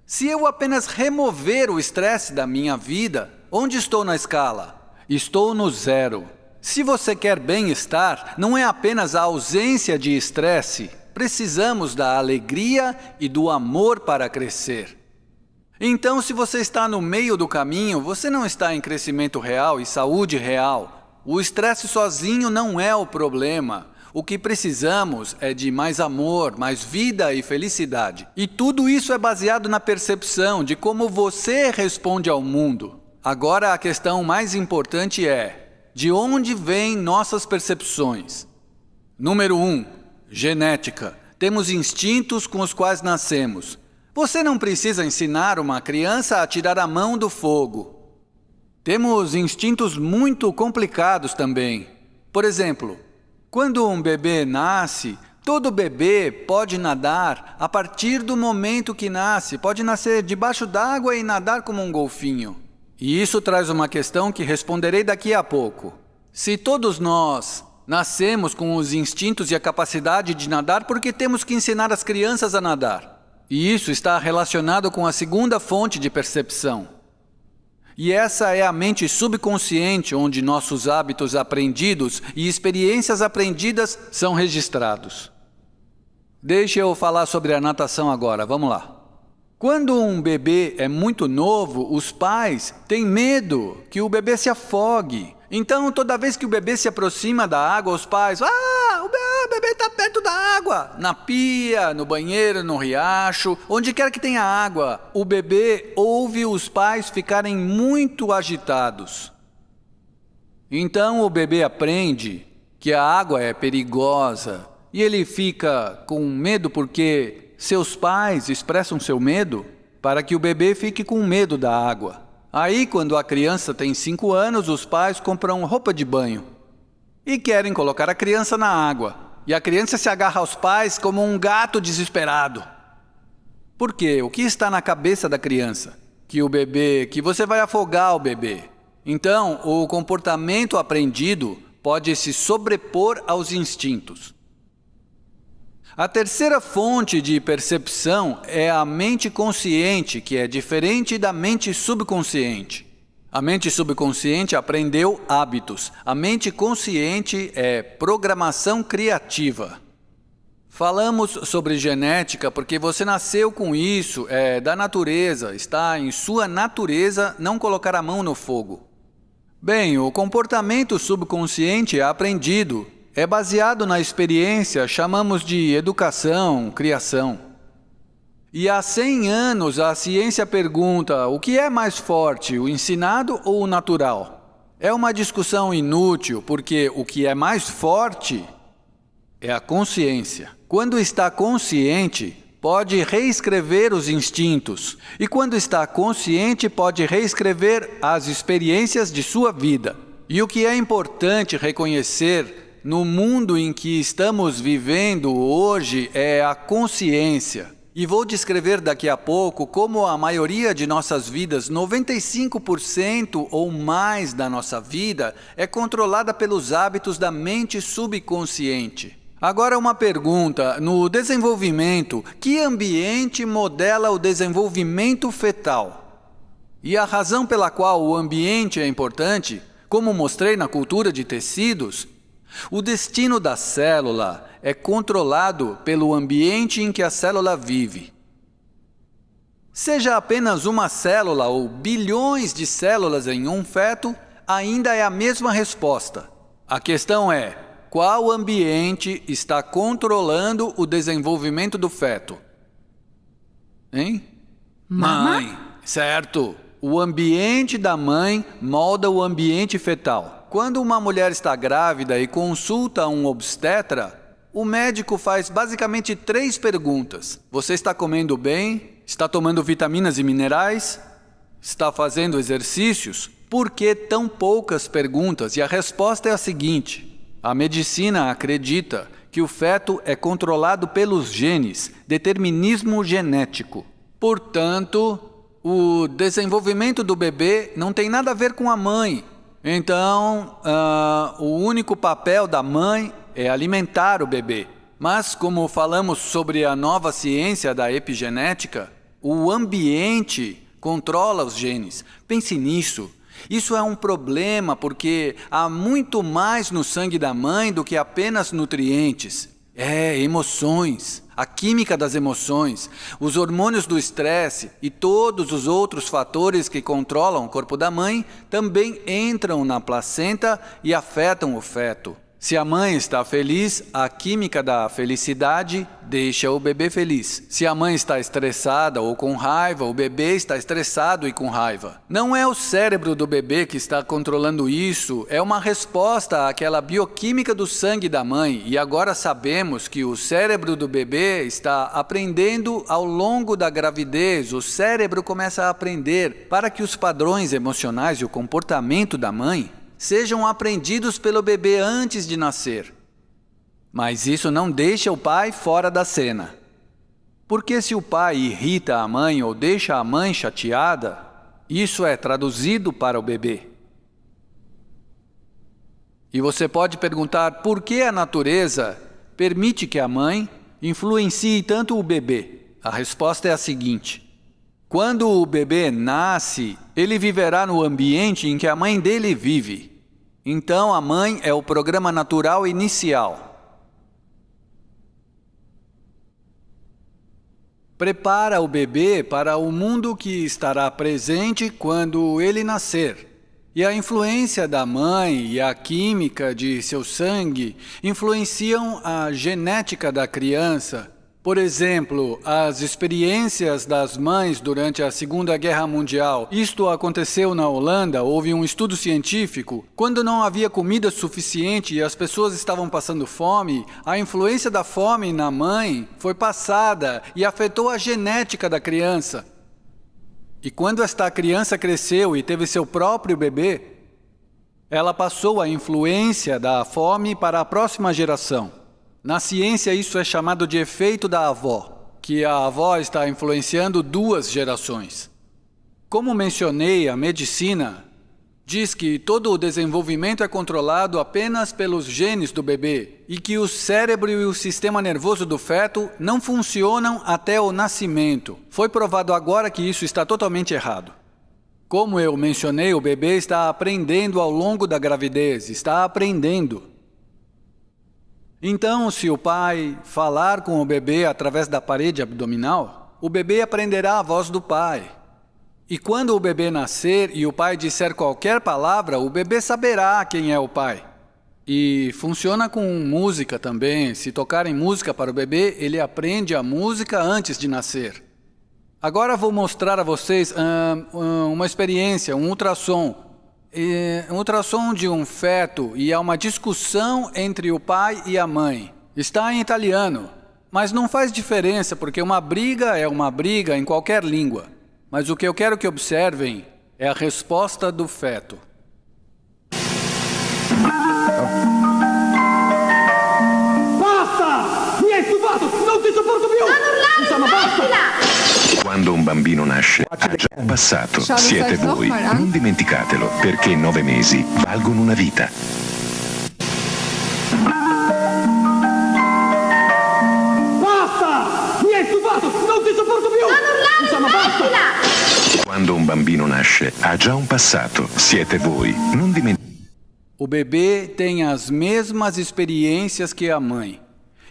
Se eu apenas remover o estresse da minha vida, onde estou na escala? Estou no 0. Se você quer bem-estar, não é apenas a ausência de estresse. Precisamos da alegria e do amor para crescer. Então, se você está no meio do caminho, você não está em crescimento real e saúde real. O estresse sozinho não é o problema. O que precisamos é de mais amor, mais vida e felicidade. E tudo isso é baseado na percepção de como você responde ao mundo. Agora, a questão mais importante é: de onde vêm nossas percepções? Número 1. Genética. Temos instintos com os quais nascemos. Você não precisa ensinar uma criança a tirar a mão do fogo. Temos instintos muito complicados também. Por exemplo, quando um bebê nasce, todo bebê pode nadar a partir do momento que nasce. Pode nascer debaixo d'água e nadar como um golfinho. E isso traz uma questão que responderei daqui a pouco. Se todos nós nascemos com os instintos e a capacidade de nadar, porque temos que ensinar as crianças a nadar. E isso está relacionado com a segunda fonte de percepção. E essa é a mente subconsciente, onde nossos hábitos aprendidos e experiências aprendidas são registrados. Deixa eu falar sobre a natação agora, vamos lá. Quando um bebê é muito novo, os pais têm medo que o bebê se afogue. Então, toda vez que o bebê se aproxima da água, os pais, o bebê está perto da água. Na pia, no banheiro, no riacho, onde quer que tenha água, o bebê ouve os pais ficarem muito agitados. Então, o bebê aprende que a água é perigosa e ele fica com medo porque seus pais expressam seu medo para que o bebê fique com medo da água. Aí, quando a criança tem 5 anos, os pais compram roupa de banho e querem colocar a criança na água. E a criança se agarra aos pais como um gato desesperado. Por quê? O que está na cabeça da criança? Que você vai afogar o bebê. Então, o comportamento aprendido pode se sobrepor aos instintos. A terceira fonte de percepção é a mente consciente, que é diferente da mente subconsciente. A mente subconsciente aprendeu hábitos. A mente consciente é programação criativa. Falamos sobre genética porque você nasceu com isso, é da natureza, está em sua natureza não colocar a mão no fogo. Bem, o comportamento subconsciente é aprendido. É baseado na experiência, chamamos de educação, criação. E há 100 anos a ciência pergunta, o que é mais forte, o ensinado ou o natural? É uma discussão inútil, porque o que é mais forte é a consciência. Quando está consciente, pode reescrever os instintos. E quando está consciente, pode reescrever as experiências de sua vida. E o que é importante reconhecer no mundo em que estamos vivendo hoje é a consciência. E vou descrever daqui a pouco como a maioria de nossas vidas, 95% ou mais da nossa vida, é controlada pelos hábitos da mente subconsciente. Agora uma pergunta, no desenvolvimento, que ambiente modela o desenvolvimento fetal? E a razão pela qual o ambiente é importante, como mostrei na cultura de tecidos, o destino da célula é controlado pelo ambiente em que a célula vive. Seja apenas uma célula ou bilhões de células em um feto, ainda é a mesma resposta. A questão é, qual ambiente está controlando o desenvolvimento do feto? Hein? Mãe, certo. O ambiente da mãe molda o ambiente fetal. Quando uma mulher está grávida e consulta um obstetra, o médico faz basicamente 3 perguntas. Você está comendo bem? Está tomando vitaminas e minerais? Está fazendo exercícios? Por que tão poucas perguntas? E a resposta é a seguinte: a medicina acredita que o feto é controlado pelos genes, determinismo genético. Portanto, o desenvolvimento do bebê não tem nada a ver com a mãe. Então, o único papel da mãe é alimentar o bebê. Mas, como falamos sobre a nova ciência da epigenética, o ambiente controla os genes. Pense nisso. Isso é um problema porque há muito mais no sangue da mãe do que apenas nutrientes. Emoções, a química das emoções, os hormônios do estresse e todos os outros fatores que controlam o corpo da mãe também entram na placenta e afetam o feto. Se a mãe está feliz, a química da felicidade deixa o bebê feliz. Se a mãe está estressada ou com raiva, o bebê está estressado e com raiva. Não é o cérebro do bebê que está controlando isso, é uma resposta àquela bioquímica do sangue da mãe. E agora sabemos que o cérebro do bebê está aprendendo ao longo da gravidez. O cérebro começa a aprender para que os padrões emocionais e o comportamento da mãe sejam aprendidos pelo bebê antes de nascer. Mas isso não deixa o pai fora da cena. Porque se o pai irrita a mãe ou deixa a mãe chateada, isso é traduzido para o bebê. E você pode perguntar por que a natureza permite que a mãe influencie tanto o bebê. A resposta é a seguinte: quando o bebê nasce, ele viverá no ambiente em que a mãe dele vive. Então, a mãe é o programa natural inicial. Prepara o bebê para o mundo que estará presente quando ele nascer. E a influência da mãe e a química de seu sangue influenciam a genética da criança. Por exemplo, as experiências das mães durante a Segunda Guerra Mundial. Isto aconteceu na Holanda, houve um estudo científico. Quando não havia comida suficiente e as pessoas estavam passando fome, a influência da fome na mãe foi passada e afetou a genética da criança. E quando esta criança cresceu e teve seu próprio bebê, ela passou a influência da fome para a próxima geração. Na ciência, isso é chamado de efeito da avó, que a avó está influenciando 2 gerações. Como mencionei, a medicina diz que todo o desenvolvimento é controlado apenas pelos genes do bebê e que o cérebro e o sistema nervoso do feto não funcionam até o nascimento. Foi provado agora que isso está totalmente errado. Como eu mencionei, o bebê está aprendendo ao longo da gravidez, está aprendendo. Então, se o pai falar com o bebê através da parede abdominal, o bebê aprenderá a voz do pai. E quando o bebê nascer e o pai disser qualquer palavra, o bebê saberá quem é o pai. E funciona com música também. Se tocarem música para o bebê, ele aprende a música antes de nascer. Agora vou mostrar a vocês uma experiência, um ultrassom. Um ultrassom de um feto e há uma discussão entre o pai e a mãe. Está em italiano, mas não faz diferença porque uma briga é uma briga em qualquer língua. Mas o que eu quero que observem é a resposta do feto. Quando un bambino nasce, ha già un passato. Siete voi. Non dimenticatelo, perché 9 mesi valgono una vita. Basta! Mi hai stufato! Non ti sopporto più! Non urlare, Insomma, basta! Quando un bambino nasce, ha già un passato. Siete voi. Non dimenticatelo. O bebê tem as mesmas experiências que a mãe.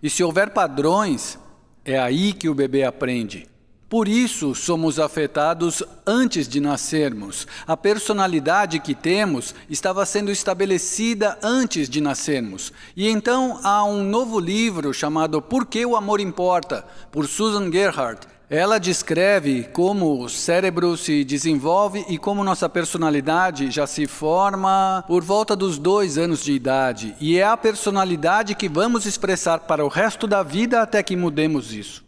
E se houver padrões, é aí que o bebê aprende. Por isso, somos afetados antes de nascermos. A personalidade que temos estava sendo estabelecida antes de nascermos. E então há um novo livro chamado Por que o Amor Importa, por Susan Gerhardt. Ela descreve como o cérebro se desenvolve e como nossa personalidade já se forma por volta dos 2 anos de idade. E é a personalidade que vamos expressar para o resto da vida até que mudemos isso.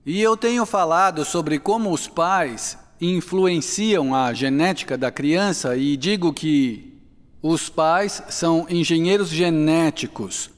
E eu tenho falado sobre como os pais influenciam a genética da criança e digo que os pais são engenheiros genéticos,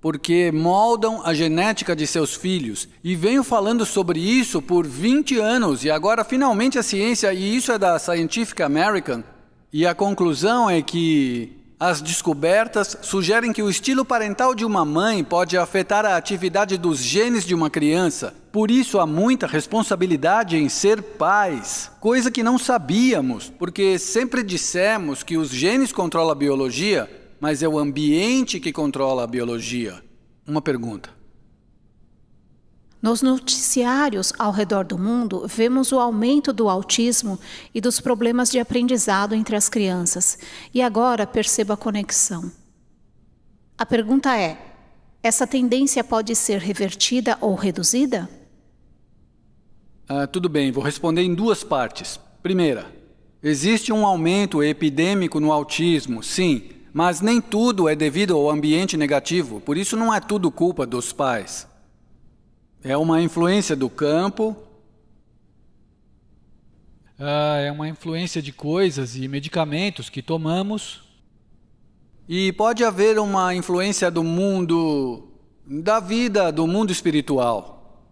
porque moldam a genética de seus filhos. E venho falando sobre isso por 20 anos, e agora finalmente a ciência, e isso é da Scientific American, e a conclusão é que as descobertas sugerem que o estilo parental de uma mãe pode afetar a atividade dos genes de uma criança. Por isso há muita responsabilidade em ser pais, coisa que não sabíamos, porque sempre dissemos que os genes controlam a biologia, mas é o ambiente que controla a biologia. Uma pergunta. Nos noticiários ao redor do mundo, vemos o aumento do autismo e dos problemas de aprendizado entre as crianças. E agora perceba a conexão. A pergunta é: essa tendência pode ser revertida ou reduzida? Tudo bem, vou responder em 2 partes. Primeira, existe um aumento epidêmico no autismo, sim, mas nem tudo é devido ao ambiente negativo, por isso não é tudo culpa dos pais. É uma influência do campo. É uma influência de coisas e medicamentos que tomamos. E pode haver uma influência do mundo, da vida, do mundo espiritual.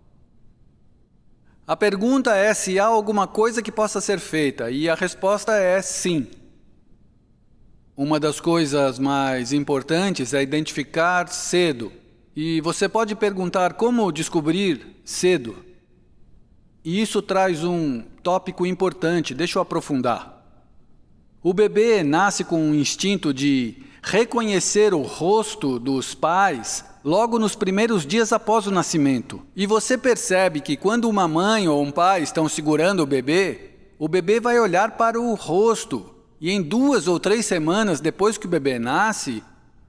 A pergunta é se há alguma coisa que possa ser feita, e a resposta é sim. Uma das coisas mais importantes é identificar cedo. E você pode perguntar como descobrir cedo. E isso traz um tópico importante, deixa eu aprofundar. O bebê nasce com um instinto de reconhecer o rosto dos pais logo nos primeiros dias após o nascimento. E você percebe que quando uma mãe ou um pai estão segurando o bebê vai olhar para o rosto. E em 2 ou 3 semanas depois que o bebê nasce,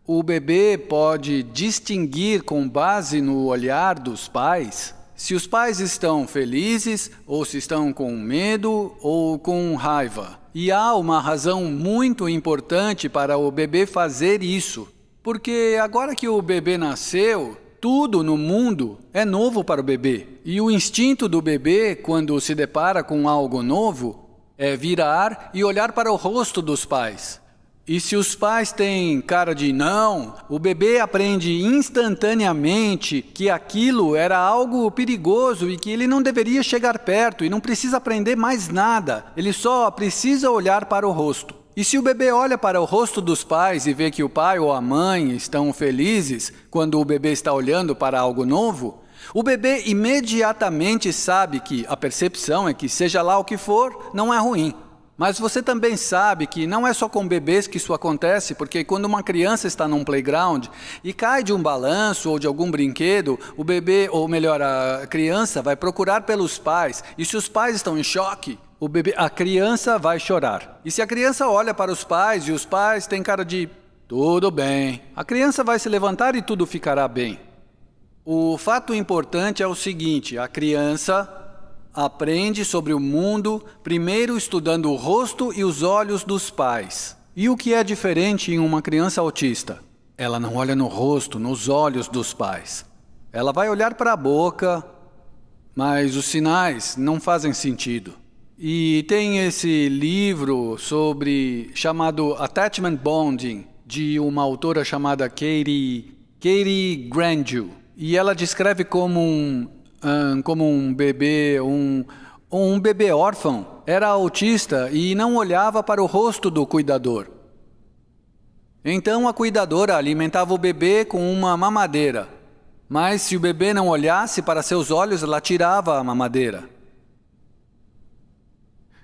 o bebê pode distinguir com base no olhar dos pais se os pais estão felizes ou se estão com medo ou com raiva. E há uma razão muito importante para o bebê fazer isso, porque agora que o bebê nasceu, tudo no mundo é novo para o bebê. E o instinto do bebê, quando se depara com algo novo, é virar e olhar para o rosto dos pais. E se os pais têm cara de não, o bebê aprende instantaneamente que aquilo era algo perigoso e que ele não deveria chegar perto e não precisa aprender mais nada. Ele só precisa olhar para o rosto. E se o bebê olha para o rosto dos pais e vê que o pai ou a mãe estão felizes quando o bebê está olhando para algo novo, o bebê imediatamente sabe que a percepção é que seja lá o que for, não é ruim. Mas você também sabe que não é só com bebês que isso acontece, porque quando uma criança está num playground e cai de um balanço ou de algum brinquedo, o bebê, ou melhor, a criança vai procurar pelos pais. E se os pais estão em choque, a criança vai chorar. E se a criança olha para os pais e os pais têm cara de tudo bem, a criança vai se levantar e tudo ficará bem. O fato importante é o seguinte: a criança aprende sobre o mundo primeiro estudando o rosto e os olhos dos pais. E o que é diferente em uma criança autista? Ela não olha no rosto, nos olhos dos pais. Ela vai olhar para a boca, mas os sinais não fazem sentido. E tem esse livro chamado Attachment Bonding, de uma autora chamada Katie Grandieu. E ela descreve como como um bebê, um bebê órfão, era autista e não olhava para o rosto do cuidador. Então a cuidadora alimentava o bebê com uma mamadeira, mas se o bebê não olhasse para seus olhos, ela tirava a mamadeira.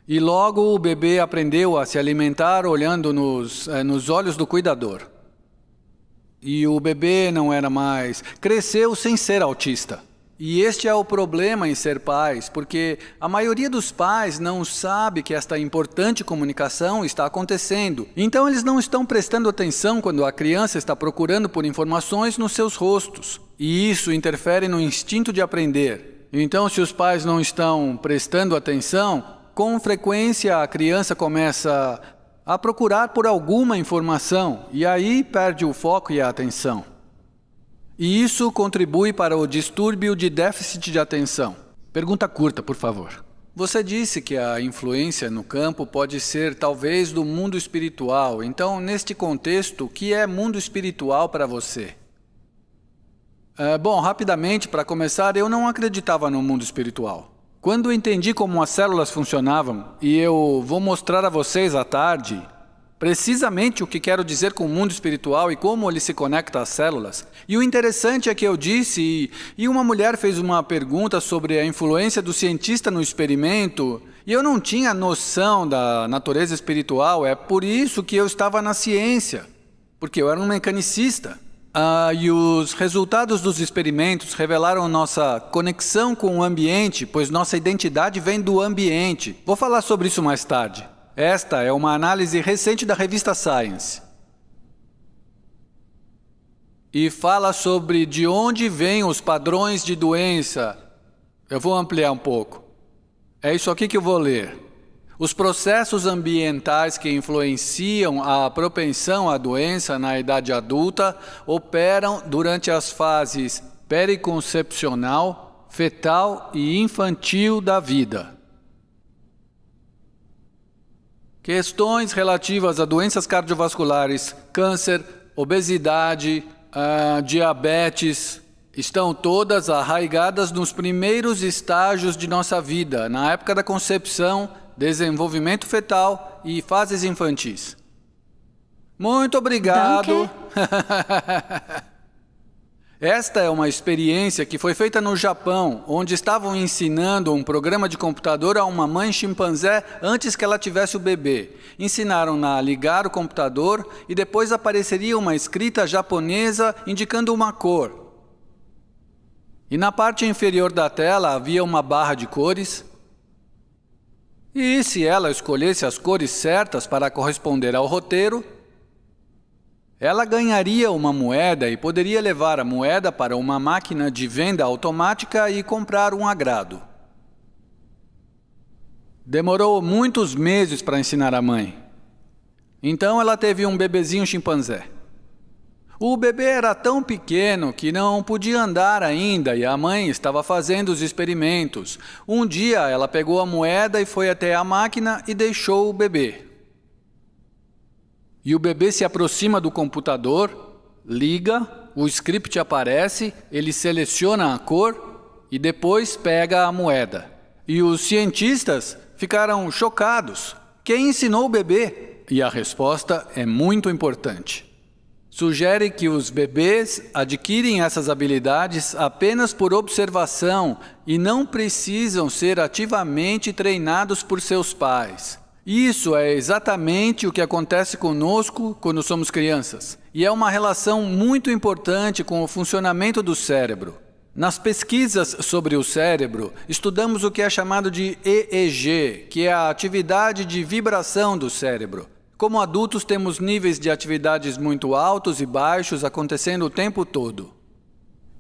E logo o bebê aprendeu a se alimentar olhando nos olhos do cuidador. E o bebê não era mais... cresceu sem ser autista. E este é o problema em ser pais, porque a maioria dos pais não sabe que esta importante comunicação está acontecendo. Então eles não estão prestando atenção quando a criança está procurando por informações nos seus rostos. E isso interfere no instinto de aprender. Então, se os pais não estão prestando atenção, com frequência a criança começa a procurar por alguma informação e aí perde o foco e a atenção. E isso contribui para o distúrbio de déficit de atenção. Pergunta curta, por favor. Você disse que a influência no campo pode ser talvez do mundo espiritual. Então, neste contexto, o que é mundo espiritual para você? Bom, rapidamente, para começar, eu não acreditava no mundo espiritual. Quando entendi como as células funcionavam, e eu vou mostrar a vocês à tarde, precisamente o que quero dizer com o mundo espiritual e como ele se conecta às células. E o interessante é que eu disse, e uma mulher fez uma pergunta sobre a influência do cientista no experimento, e eu não tinha noção da natureza espiritual, é por isso que eu estava na ciência, porque eu era um mecanicista. E os resultados dos experimentos revelaram nossa conexão com o ambiente, pois nossa identidade vem do ambiente. Vou falar sobre isso mais tarde. Esta é uma análise recente da revista Science. E fala sobre de onde vêm os padrões de doença. Eu vou ampliar um pouco. É isso aqui que eu vou ler. Os processos ambientais que influenciam a propensão à doença na idade adulta operam durante as fases periconcepcional, fetal e infantil da vida. Questões relativas a doenças cardiovasculares, câncer, obesidade, diabetes, estão todas arraigadas nos primeiros estágios de nossa vida, na época da concepção, desenvolvimento fetal e fases infantis. Muito obrigado. Esta é uma experiência que foi feita no Japão, onde estavam ensinando um programa de computador a uma mãe chimpanzé antes que ela tivesse o bebê. Ensinaram-na a ligar o computador e depois apareceria uma escrita japonesa indicando uma cor. E na parte inferior da tela havia uma barra de cores. E se ela escolhesse as cores certas para corresponder ao roteiro, ela ganharia uma moeda e poderia levar a moeda para uma máquina de venda automática e comprar um agrado. Demorou muitos meses para ensinar a mãe. Então ela teve um bebezinho chimpanzé. O bebê era tão pequeno que não podia andar ainda e a mãe estava fazendo os experimentos. Um dia ela pegou a moeda e foi até a máquina e deixou o bebê. E o bebê se aproxima do computador, liga, o script aparece, ele seleciona a cor e depois pega a moeda. E os cientistas ficaram chocados. Quem ensinou o bebê? E a resposta é muito importante. Sugere que os bebês adquirem essas habilidades apenas por observação e não precisam ser ativamente treinados por seus pais. Isso é exatamente o que acontece conosco quando somos crianças. E é uma relação muito importante com o funcionamento do cérebro. Nas pesquisas sobre o cérebro, estudamos o que é chamado de EEG, que é a atividade de vibração do cérebro. Como adultos, temos níveis de atividades muito altos e baixos acontecendo o tempo todo.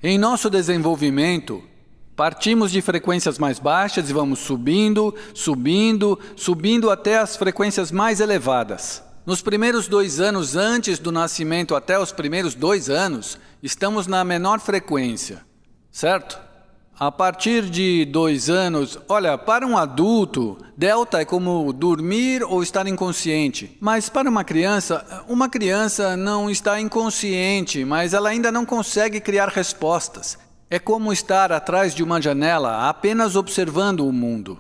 Em nosso desenvolvimento, partimos de frequências mais baixas e vamos subindo, subindo, subindo até as frequências mais elevadas. Nos primeiros 2 anos antes do nascimento até os primeiros 2 anos, estamos na menor frequência, certo? A partir de 2 anos, olha, para um adulto, delta é como dormir ou estar inconsciente. Mas para uma criança não está inconsciente, mas ela ainda não consegue criar respostas. É como estar atrás de uma janela apenas observando o mundo.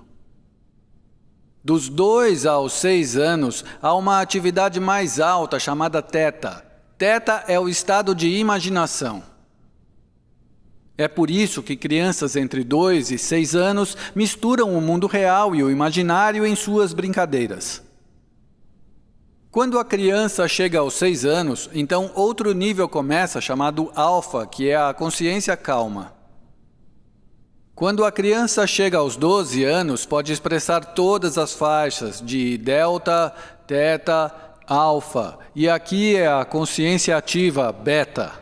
Dos 2 aos 6 anos, há uma atividade mais alta chamada teta. Teta é o estado de imaginação. É por isso que crianças entre 2 e 6 anos misturam o mundo real e o imaginário em suas brincadeiras. Quando a criança chega aos 6 anos, então outro nível começa, chamado alfa, que é a consciência calma. Quando a criança chega aos 12 anos, pode expressar todas as faixas de delta, teta, alfa, e aqui é a consciência ativa, beta.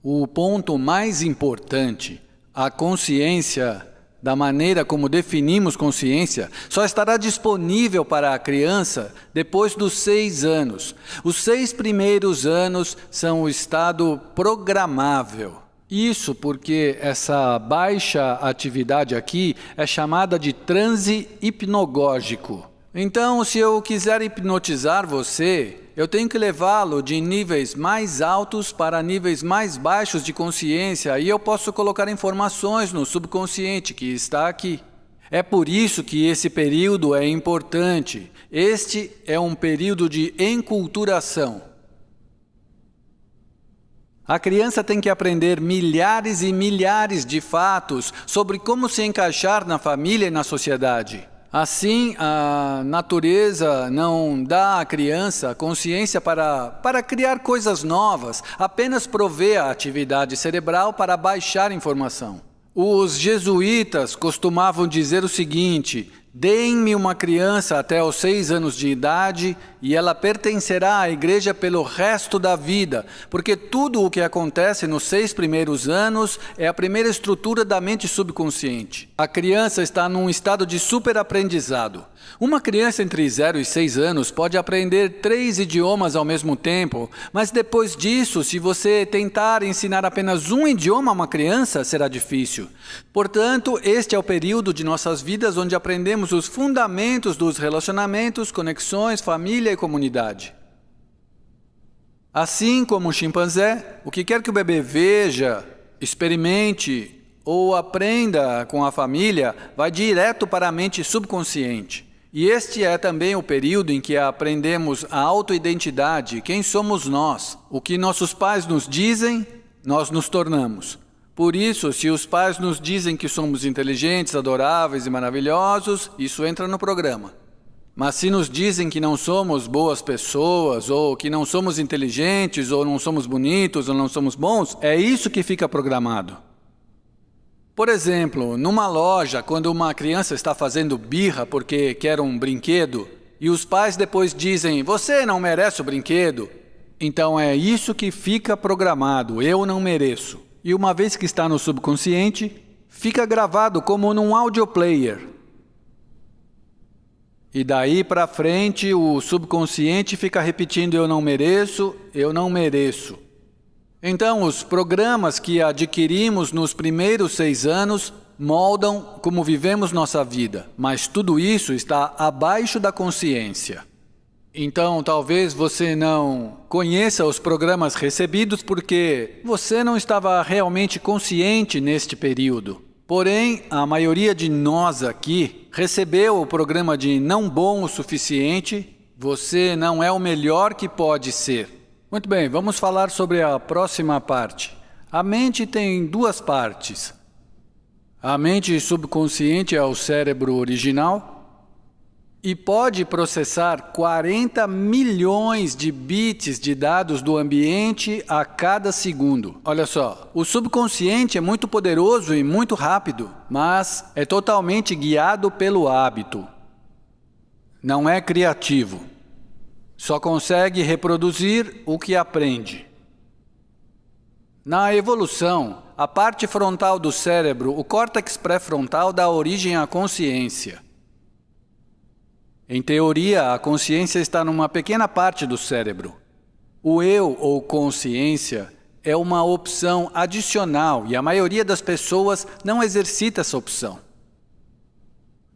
O ponto mais importante, a consciência, da maneira como definimos consciência, só estará disponível para a criança depois dos 6 anos. Os 6 primeiros anos são o estado programável. Isso porque essa baixa atividade aqui é chamada de transe hipnagógico. Então, se eu quiser hipnotizar você, eu tenho que levá-lo de níveis mais altos para níveis mais baixos de consciência e eu posso colocar informações no subconsciente que está aqui. É por isso que esse período é importante. Este é um período de enculturação. A criança tem que aprender milhares e milhares de fatos sobre como se encaixar na família e na sociedade. Assim, a natureza não dá à criança consciência para criar coisas novas, apenas provê a atividade cerebral para baixar informação. Os jesuítas costumavam dizer o seguinte: deem-me uma criança até os 6 anos de idade e ela pertencerá à igreja pelo resto da vida, porque tudo o que acontece nos 6 primeiros anos é a primeira estrutura da mente subconsciente. A criança está num estado de superaprendizado. Uma criança entre 0 e 6 anos pode aprender 3 idiomas ao mesmo tempo, mas depois disso, se você tentar ensinar apenas um idioma a uma criança, será difícil. Portanto, este é o período de nossas vidas onde aprendemos os fundamentos dos relacionamentos, conexões, família e comunidade. Assim como o chimpanzé, o que quer que o bebê veja, experimente ou aprenda com a família, vai direto para a mente subconsciente. E este é também o período em que aprendemos a autoidentidade, quem somos nós. O que nossos pais nos dizem, nós nos tornamos. Por isso, se os pais nos dizem que somos inteligentes, adoráveis e maravilhosos, isso entra no programa. Mas se nos dizem que não somos boas pessoas, ou que não somos inteligentes, ou não somos bonitos, ou não somos bons, é isso que fica programado. Por exemplo, numa loja, quando uma criança está fazendo birra porque quer um brinquedo, e os pais depois dizem, você não merece o brinquedo, então é isso que fica programado, eu não mereço. E uma vez que está no subconsciente, fica gravado como num audio player. E daí para frente, o subconsciente fica repetindo, eu não mereço, eu não mereço. Então, os programas que adquirimos nos primeiros 6 anos moldam como vivemos nossa vida, mas tudo isso está abaixo da consciência. Então, talvez você não conheça os programas recebidos porque você não estava realmente consciente neste período. Porém, a maioria de nós aqui recebeu o programa de não bom o suficiente, você não é o melhor que pode ser. Muito bem, vamos falar sobre a próxima parte. A mente tem 2 partes. A mente subconsciente é o cérebro original e pode processar 40 milhões de bits de dados do ambiente a cada segundo. Olha só, o subconsciente é muito poderoso e muito rápido, mas é totalmente guiado pelo hábito. Não é criativo. Só consegue reproduzir o que aprende. Na evolução, a parte frontal do cérebro, o córtex pré-frontal, dá origem à consciência. Em teoria, a consciência está numa pequena parte do cérebro. O eu, ou consciência, é uma opção adicional e a maioria das pessoas não exercita essa opção.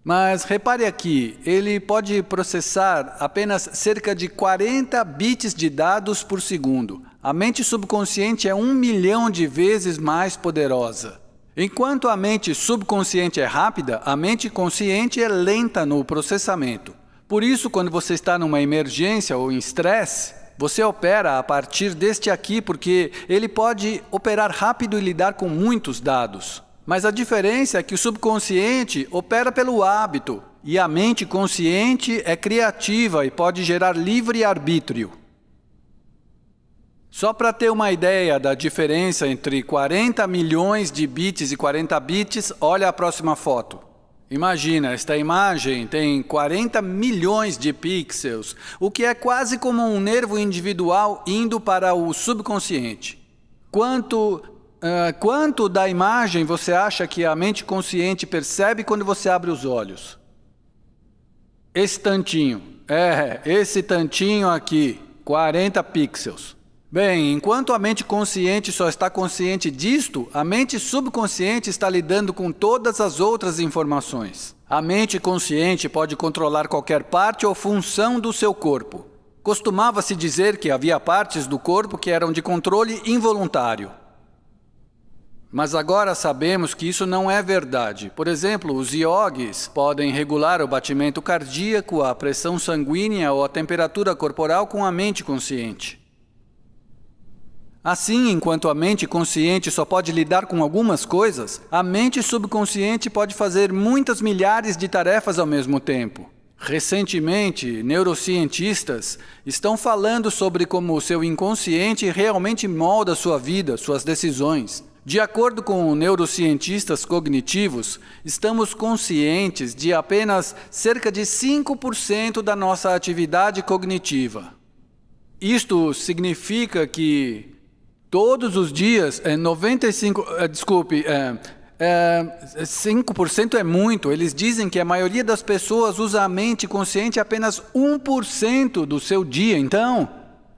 Mas repare aqui, ele pode processar apenas cerca de 40 bits de dados por segundo. a mente subconsciente é 1 milhão de vezes mais poderosa. Enquanto a mente subconsciente é rápida, a mente consciente é lenta no processamento. Por isso, quando você está numa emergência ou em estresse, você opera a partir deste aqui, porque ele pode operar rápido e lidar com muitos dados. Mas a diferença é que o subconsciente opera pelo hábito, e a mente consciente é criativa e pode gerar livre arbítrio. Só para ter uma ideia da diferença entre 40 milhões de bits e 40 bits, olha a próxima foto. Imagina, esta imagem tem 40 milhões de pixels, o que é quase como um nervo individual indo para o subconsciente. Quanto da imagem você acha que a mente consciente percebe quando você abre os olhos? Esse tantinho. Esse tantinho aqui, 40 pixels. Bem, enquanto a mente consciente só está consciente disto, a mente subconsciente está lidando com todas as outras informações. A mente consciente pode controlar qualquer parte ou função do seu corpo. Costumava-se dizer que havia partes do corpo que eram de controle involuntário. Mas agora sabemos que isso não é verdade. Por exemplo, os yogis podem regular o batimento cardíaco, a pressão sanguínea ou a temperatura corporal com a mente consciente. Assim, enquanto a mente consciente só pode lidar com algumas coisas, a mente subconsciente pode fazer muitas milhares de tarefas ao mesmo tempo. Recentemente, neurocientistas estão falando sobre como o seu inconsciente realmente molda sua vida, suas decisões. De acordo com neurocientistas cognitivos, estamos conscientes de apenas cerca de 5% da nossa atividade cognitiva. Isto significa que todos os dias, 5% é muito. Eles dizem que a maioria das pessoas usa a mente consciente apenas 1% do seu dia. Então,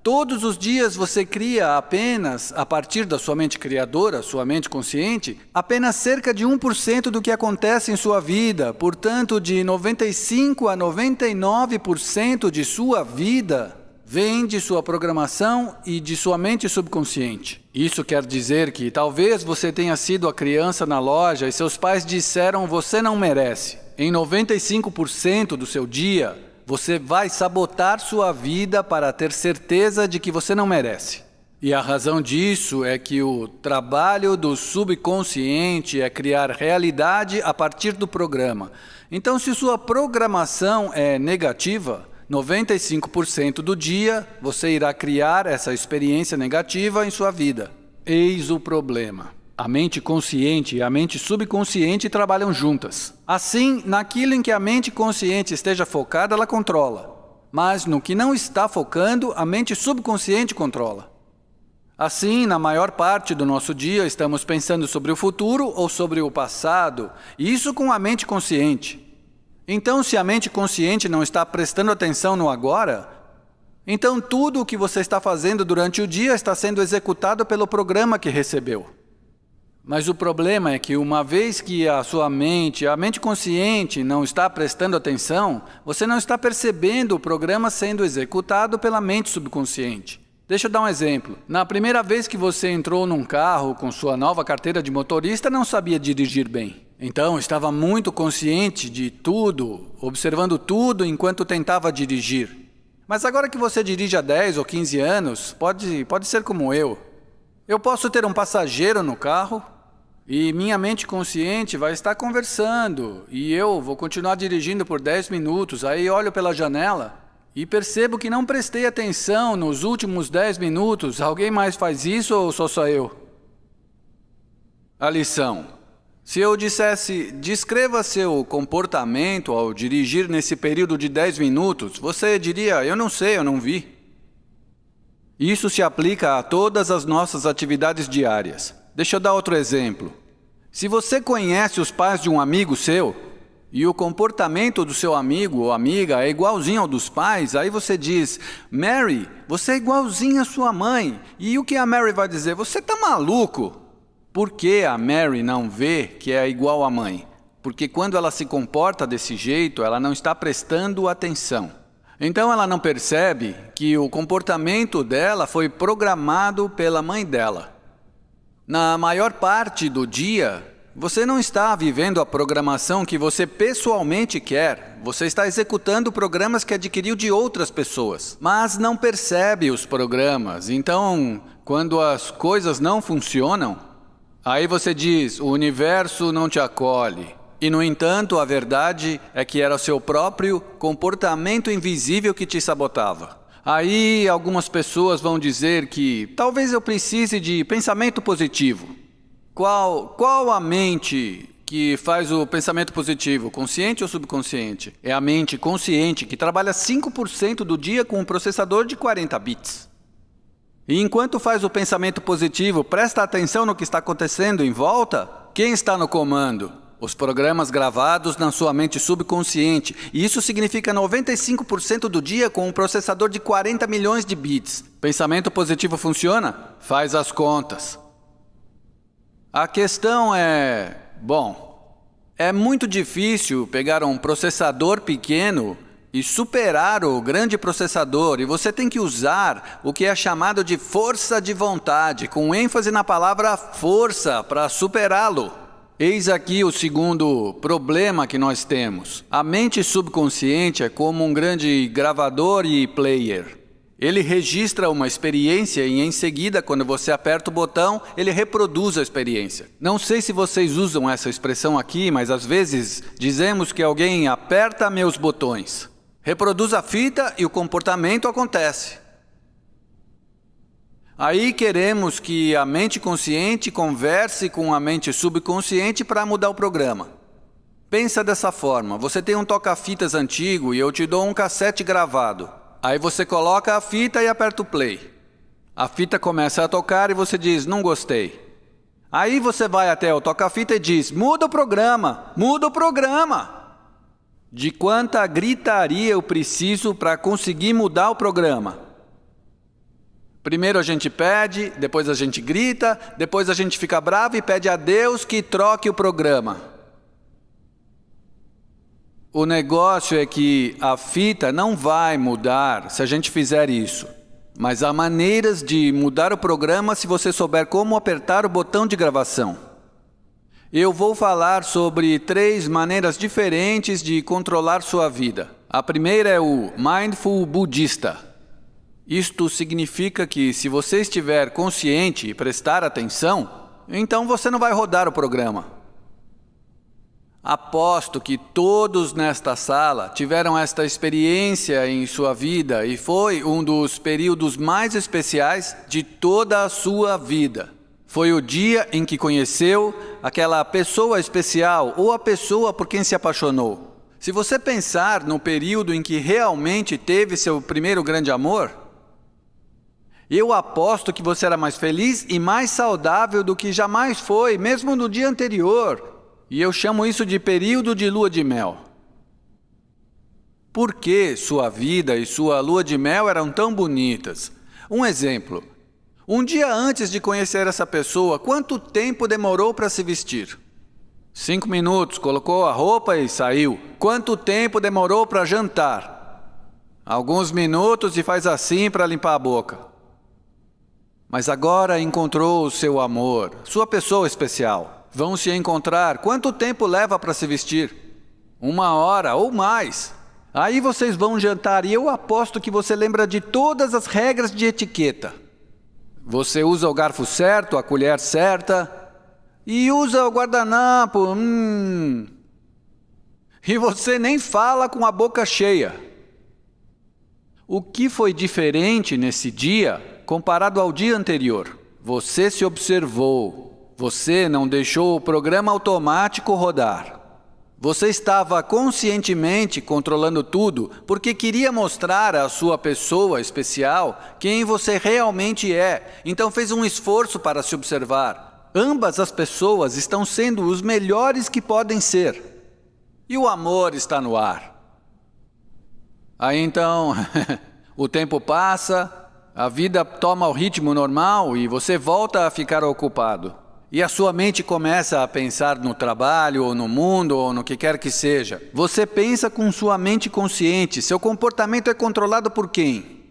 todos os dias você cria apenas, a partir da sua mente criadora, sua mente consciente, apenas cerca de 1% do que acontece em sua vida. Portanto, de 95% a 99% de sua vida vem de sua programação e de sua mente subconsciente. Isso quer dizer que talvez você tenha sido a criança na loja e seus pais disseram você não merece. Em 95% do seu dia, você vai sabotar sua vida para ter certeza de que você não merece. E a razão disso é que o trabalho do subconsciente é criar realidade a partir do programa. Então, se sua programação é negativa, 95% do dia você irá criar essa experiência negativa em sua vida. Eis o problema. A mente consciente e a mente subconsciente trabalham juntas. Assim, naquilo em que a mente consciente esteja focada, ela controla. Mas no que não está focando, a mente subconsciente controla. Assim, na maior parte do nosso dia, estamos pensando sobre o futuro ou sobre o passado, e isso com a mente consciente. Então, se a mente consciente não está prestando atenção no agora, então tudo o que você está fazendo durante o dia está sendo executado pelo programa que recebeu. Mas o problema é que uma vez que a mente consciente não está prestando atenção, você não está percebendo o programa sendo executado pela mente subconsciente. Deixa eu dar um exemplo. Na primeira vez que você entrou num carro com sua nova carteira de motorista, não sabia dirigir bem. Então, estava muito consciente de tudo, observando tudo enquanto tentava dirigir. Mas agora que você dirige há 10 ou 15 anos, pode ser como eu. Eu posso ter um passageiro no carro e minha mente consciente vai estar conversando e eu vou continuar dirigindo por 10 minutos, aí olho pela janela e percebo que não prestei atenção nos últimos 10 minutos. Alguém mais faz isso ou só eu? A lição. Se eu dissesse, descreva seu comportamento ao dirigir nesse período de 10 minutos, você diria, eu não sei, eu não vi. Isso se aplica a todas as nossas atividades diárias. Deixa eu dar outro exemplo. Se você conhece os pais de um amigo seu, e o comportamento do seu amigo ou amiga é igualzinho ao dos pais, aí você diz, Mary, você é igualzinha à sua mãe. E o que a Mary vai dizer? Você está maluco? Por que a Mary não vê que é igual à mãe? Porque quando ela se comporta desse jeito, ela não está prestando atenção. Então ela não percebe que o comportamento dela foi programado pela mãe dela. Na maior parte do dia, você não está vivendo a programação que você pessoalmente quer. Você está executando programas que adquiriu de outras pessoas, mas não percebe os programas. Então, quando as coisas não funcionam, aí você diz, o universo não te acolhe. E, no entanto, a verdade é que era o seu próprio comportamento invisível que te sabotava. Aí, algumas pessoas vão dizer que talvez eu precise de pensamento positivo. Qual a mente que faz o pensamento positivo, consciente ou subconsciente? É a mente consciente, que trabalha 5% do dia com um processador de 40 bits. E enquanto faz o pensamento positivo, presta atenção no que está acontecendo em volta, quem está no comando? Os programas gravados na sua mente subconsciente. E isso significa 95% do dia com um processador de 40 milhões de bits. Pensamento positivo funciona? Faz as contas. A questão é... Bom, é muito difícil pegar um processador pequeno e superar o grande processador. E você tem que usar o que é chamado de força de vontade, com ênfase na palavra força, para superá-lo. Eis aqui o segundo problema que nós temos. A mente subconsciente é como um grande gravador e player. Ele registra uma experiência e, em seguida, quando você aperta o botão, ele reproduz a experiência. Não sei se vocês usam essa expressão aqui, mas às vezes dizemos que alguém aperta meus botões. Reproduz a fita e o comportamento acontece. Aí queremos que a mente consciente converse com a mente subconsciente para mudar o programa. Pensa dessa forma, você tem um toca-fitas antigo e eu te dou um cassete gravado. Aí você coloca a fita e aperta o play. A fita começa a tocar e você diz, não gostei. Aí você vai até o toca-fita e diz, muda o programa, muda o programa. De quanta gritaria eu preciso para conseguir mudar o programa? Primeiro a gente pede, depois a gente grita, depois a gente fica bravo e pede a Deus que troque o programa. O negócio é que a fita não vai mudar se a gente fizer isso. Mas há maneiras de mudar o programa se você souber como apertar o botão de gravação. Eu vou falar sobre 3 maneiras diferentes de controlar sua vida. A primeira é o Mindful Budista. Isto significa que se você estiver consciente e prestar atenção, então você não vai rodar o programa. Aposto que todos nesta sala tiveram esta experiência em sua vida e foi um dos períodos mais especiais de toda a sua vida. Foi o dia em que conheceu aquela pessoa especial ou a pessoa por quem se apaixonou. Se você pensar no período em que realmente teve seu primeiro grande amor, eu aposto que você era mais feliz e mais saudável do que jamais foi, mesmo no dia anterior. E eu chamo isso de período de lua de mel. Por que sua vida e sua lua de mel eram tão bonitas? Um exemplo. Um dia antes de conhecer essa pessoa, quanto tempo demorou para se vestir? 5 minutos, colocou a roupa e saiu. Quanto tempo demorou para jantar? Alguns minutos e faz assim para limpar a boca. Mas agora encontrou o seu amor, sua pessoa especial. Vão se encontrar. Quanto tempo leva para se vestir? 1 hora ou mais. Aí vocês vão jantar e eu aposto que você lembra de todas as regras de etiqueta. Você usa o garfo certo, a colher certa e usa o guardanapo. E você nem fala com a boca cheia. O que foi diferente nesse dia comparado ao dia anterior? Você se observou. Você não deixou o programa automático rodar. Você estava conscientemente controlando tudo porque queria mostrar à sua pessoa especial quem você realmente é. Então fez um esforço para se observar. Ambas as pessoas estão sendo os melhores que podem ser. E o amor está no ar. Aí então, o tempo passa, a vida toma o ritmo normal e você volta a ficar ocupado. e a sua mente começa a pensar no trabalho, ou no mundo, ou no que quer que seja. Você pensa com sua mente consciente. Seu comportamento é controlado por quem?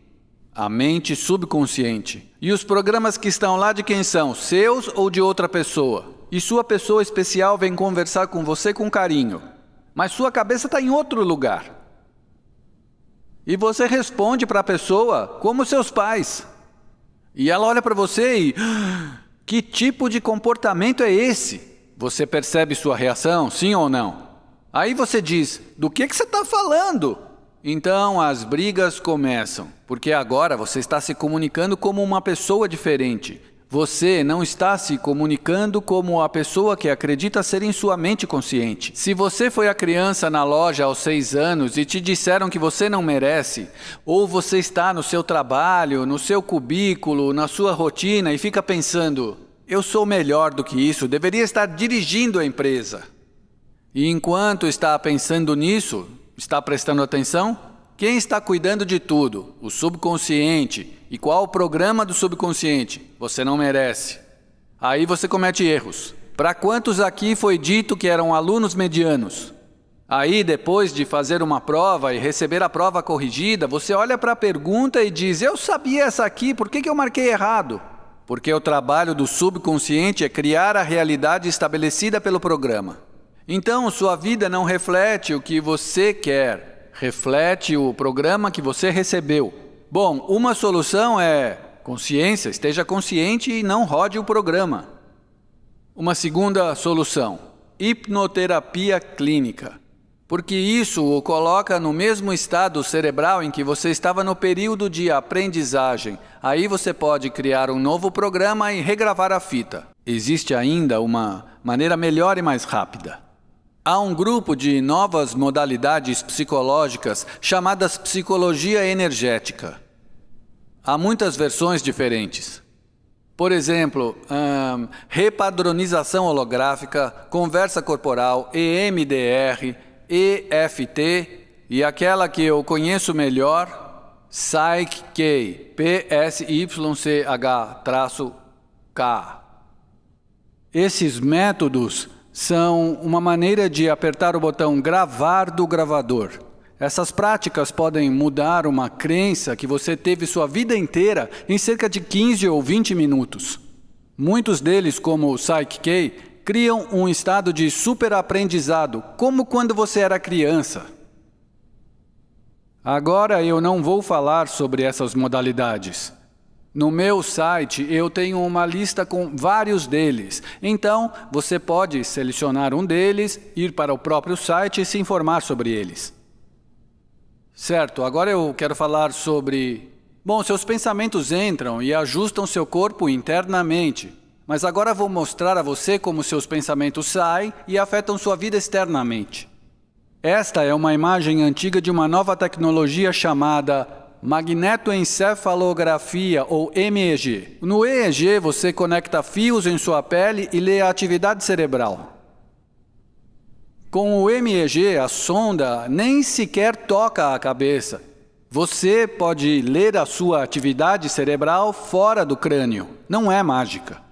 A mente subconsciente. E os programas que estão lá de quem são? Seus ou de outra pessoa? E sua pessoa especial vem conversar com você com carinho. Mas sua cabeça está em outro lugar. E você responde para a pessoa como seus pais. E ela olha para você e... que tipo de comportamento é esse? Você percebe sua reação, sim ou não? Aí você diz, do que você está falando? Então as brigas começam, porque agora você está se comunicando como uma pessoa diferente. Você não está se comunicando como a pessoa que acredita ser em sua mente consciente. Se você foi a criança na loja aos 6 anos e te disseram que você não merece, ou você está no seu trabalho, no seu cubículo, na sua rotina e fica pensando, eu sou melhor do que isso, deveria estar dirigindo a empresa. E enquanto está pensando nisso, está prestando atenção? Quem está cuidando de tudo? O subconsciente. E qual o programa do subconsciente? Você não merece. Aí você comete erros. Para quantos aqui foi dito que eram alunos medianos? Aí, depois de fazer uma prova e receber a prova corrigida, você olha para a pergunta e diz, eu sabia essa aqui, por que eu marquei errado? Porque o trabalho do subconsciente é criar a realidade estabelecida pelo programa. Então, sua vida não reflete o que você quer, reflete o programa que você recebeu. Bom, uma solução é consciência, esteja consciente e não rode o programa. Uma segunda solução, hipnoterapia clínica. Porque isso o coloca no mesmo estado cerebral em que você estava no período de aprendizagem. Aí você pode criar um novo programa e regravar a fita. Existe ainda uma maneira melhor e mais rápida. Há um grupo de novas modalidades psicológicas chamadas psicologia energética. Há muitas versões diferentes. Por exemplo, repadronização holográfica, conversa corporal, EMDR, EFT e aquela que eu conheço melhor, Psych-K, PSYCH-K. Esses métodos são uma maneira de apertar o botão gravar do gravador. Essas práticas podem mudar uma crença que você teve sua vida inteira em cerca de 15 ou 20 minutos. Muitos deles, como o Psych-K, criam um estado de superaprendizado, como quando você era criança. Agora eu não vou falar sobre essas modalidades. No meu site, eu tenho uma lista com vários deles. Então, você pode selecionar um deles, ir para o próprio site e se informar sobre eles. Certo, agora eu quero falar sobre... Bom, seus pensamentos entram e ajustam seu corpo internamente. Mas agora vou mostrar a você como seus pensamentos saem e afetam sua vida externamente. Esta é uma imagem antiga de uma nova tecnologia chamada magnetoencefalografia ou MEG. No EEG você conecta fios em sua pele e lê a atividade cerebral. Com o MEG, a sonda nem sequer toca a cabeça. Você pode ler a sua atividade cerebral fora do crânio. Não é mágica.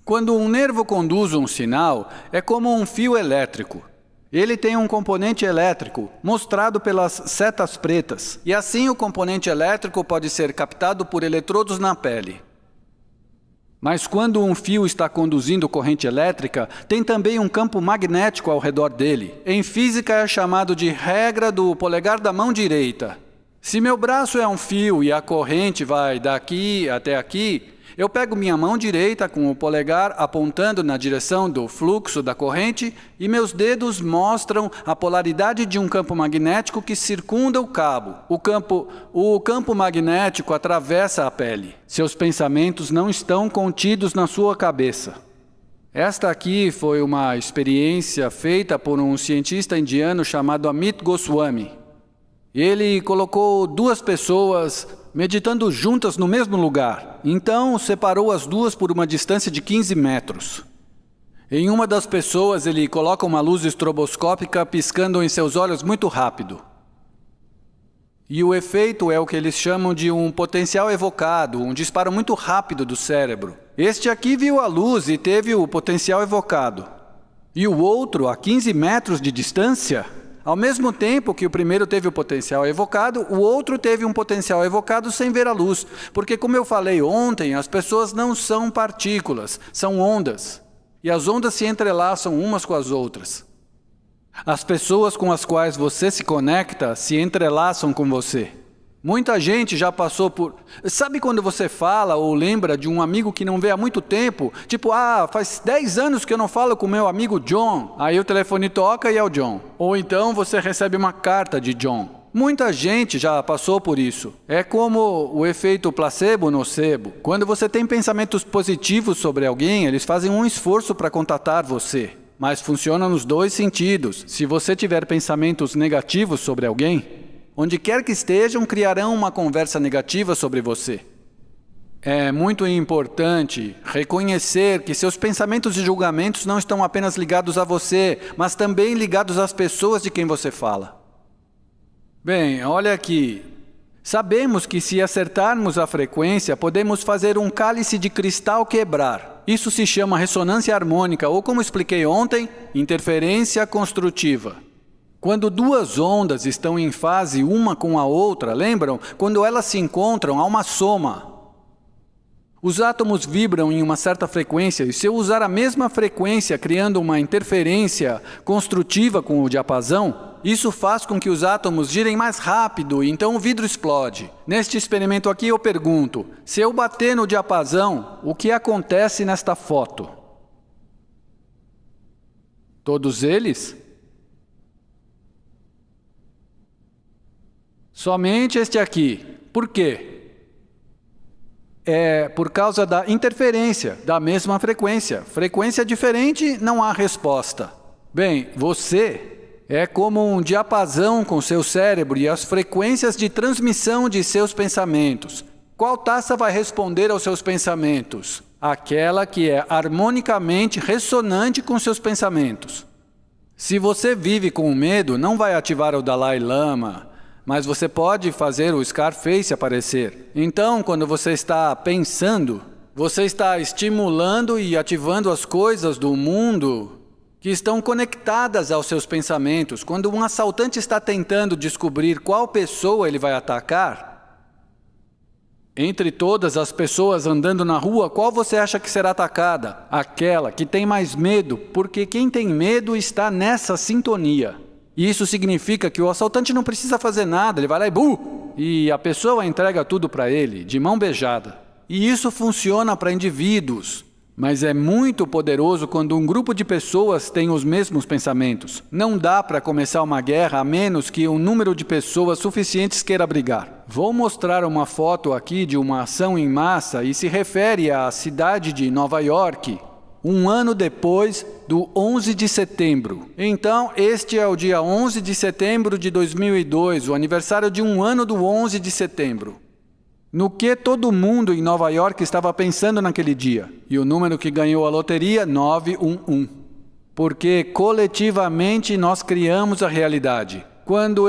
Quando um nervo conduz um sinal, é como um fio elétrico. Ele tem um componente elétrico, mostrado pelas setas pretas, e assim o componente elétrico pode ser captado por eletrodos na pele. Mas quando um fio está conduzindo corrente elétrica, tem também um campo magnético ao redor dele. Em física é chamado de regra do polegar da mão direita. Se meu braço é um fio e a corrente vai daqui até aqui, eu pego minha mão direita com o polegar apontando na direção do fluxo da corrente e meus dedos mostram a polaridade de um campo magnético que circunda o cabo. O campo magnético atravessa a pele. Seus pensamentos não estão contidos na sua cabeça. Esta aqui foi uma experiência feita por um cientista indiano chamado Amit Goswami. Ele colocou 2 pessoas meditando juntas no mesmo lugar. Então, separou as duas por uma distância de 15 metros. Em uma das pessoas, ele coloca uma luz estroboscópica piscando em seus olhos muito rápido. E o efeito é o que eles chamam de um potencial evocado, um disparo muito rápido do cérebro. Este aqui viu a luz e teve o potencial evocado. E o outro, a 15 metros de distância, ao mesmo tempo que o primeiro teve o potencial evocado, o outro teve um potencial evocado sem ver a luz. Porque, como eu falei ontem, as pessoas não são partículas, são ondas. E as ondas se entrelaçam umas com as outras. As pessoas com as quais você se conecta se entrelaçam com você. Muita gente já passou por... Sabe quando você fala ou lembra de um amigo que não vê há muito tempo? Tipo, faz 10 anos que eu não falo com meu amigo John. Aí o telefone toca e é o John. Ou então você recebe uma carta de John. Muita gente já passou por isso. É como o efeito placebo-nocebo. Quando você tem pensamentos positivos sobre alguém, eles fazem um esforço para contatar você. Mas funciona nos dois sentidos. Se você tiver pensamentos negativos sobre alguém, onde quer que estejam, criarão uma conversa negativa sobre você. É muito importante reconhecer que seus pensamentos e julgamentos não estão apenas ligados a você, mas também ligados às pessoas de quem você fala. Bem, olha aqui. Sabemos que se acertarmos a frequência, podemos fazer um cálice de cristal quebrar. Isso se chama ressonância harmônica, ou como expliquei ontem, interferência construtiva. Quando duas ondas estão em fase uma com a outra, lembram? Quando elas se encontram, há uma soma. Os átomos vibram em uma certa frequência, e se eu usar a mesma frequência criando uma interferência construtiva com o diapasão, isso faz com que os átomos girem mais rápido, e então o vidro explode. Neste experimento aqui eu pergunto, se eu bater no diapasão, o que acontece nesta foto? Todos eles? Somente este aqui. Por quê? É por causa da interferência, da mesma frequência. Frequência diferente, não há resposta. Bem, você é como um diapasão com seu cérebro e as frequências de transmissão de seus pensamentos. Qual taça vai responder aos seus pensamentos? Aquela que é harmonicamente ressonante com seus pensamentos. Se você vive com medo, não vai ativar o Dalai Lama, mas você pode fazer o Scarface aparecer. Então, quando você está pensando, você está estimulando e ativando as coisas do mundo que estão conectadas aos seus pensamentos. Quando um assaltante está tentando descobrir qual pessoa ele vai atacar, entre todas as pessoas andando na rua, qual você acha que será atacada? Aquela que tem mais medo, porque quem tem medo está nessa sintonia. E isso significa que o assaltante não precisa fazer nada, ele vai lá e a pessoa entrega tudo para ele, de mão beijada. E isso funciona para indivíduos, mas é muito poderoso quando um grupo de pessoas tem os mesmos pensamentos. Não dá para começar uma guerra a menos que um número de pessoas suficientes queira brigar. Vou mostrar uma foto aqui de uma ação em massa e se refere à cidade de Nova York, um ano depois do 11 de setembro. Então, este é o dia 11 de setembro de 2002, o aniversário de um ano do 11 de setembro. No que todo mundo em Nova York estava pensando naquele dia? E o número que ganhou a loteria, 911. Porque coletivamente nós criamos a realidade. Quando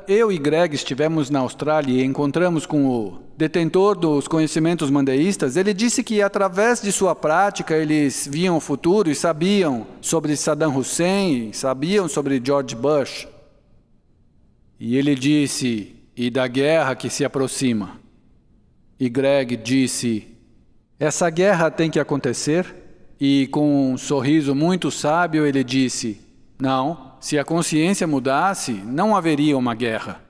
eu e Greg estivemos na Austrália e encontramos com o detentor dos conhecimentos mandeístas, ele disse que através de sua prática eles viam o futuro e sabiam sobre Saddam Hussein, sabiam sobre George Bush. E ele disse, e da guerra que se aproxima. E Greg disse, essa guerra tem que acontecer? E com um sorriso muito sábio ele disse, não, se a consciência mudasse, não haveria uma guerra.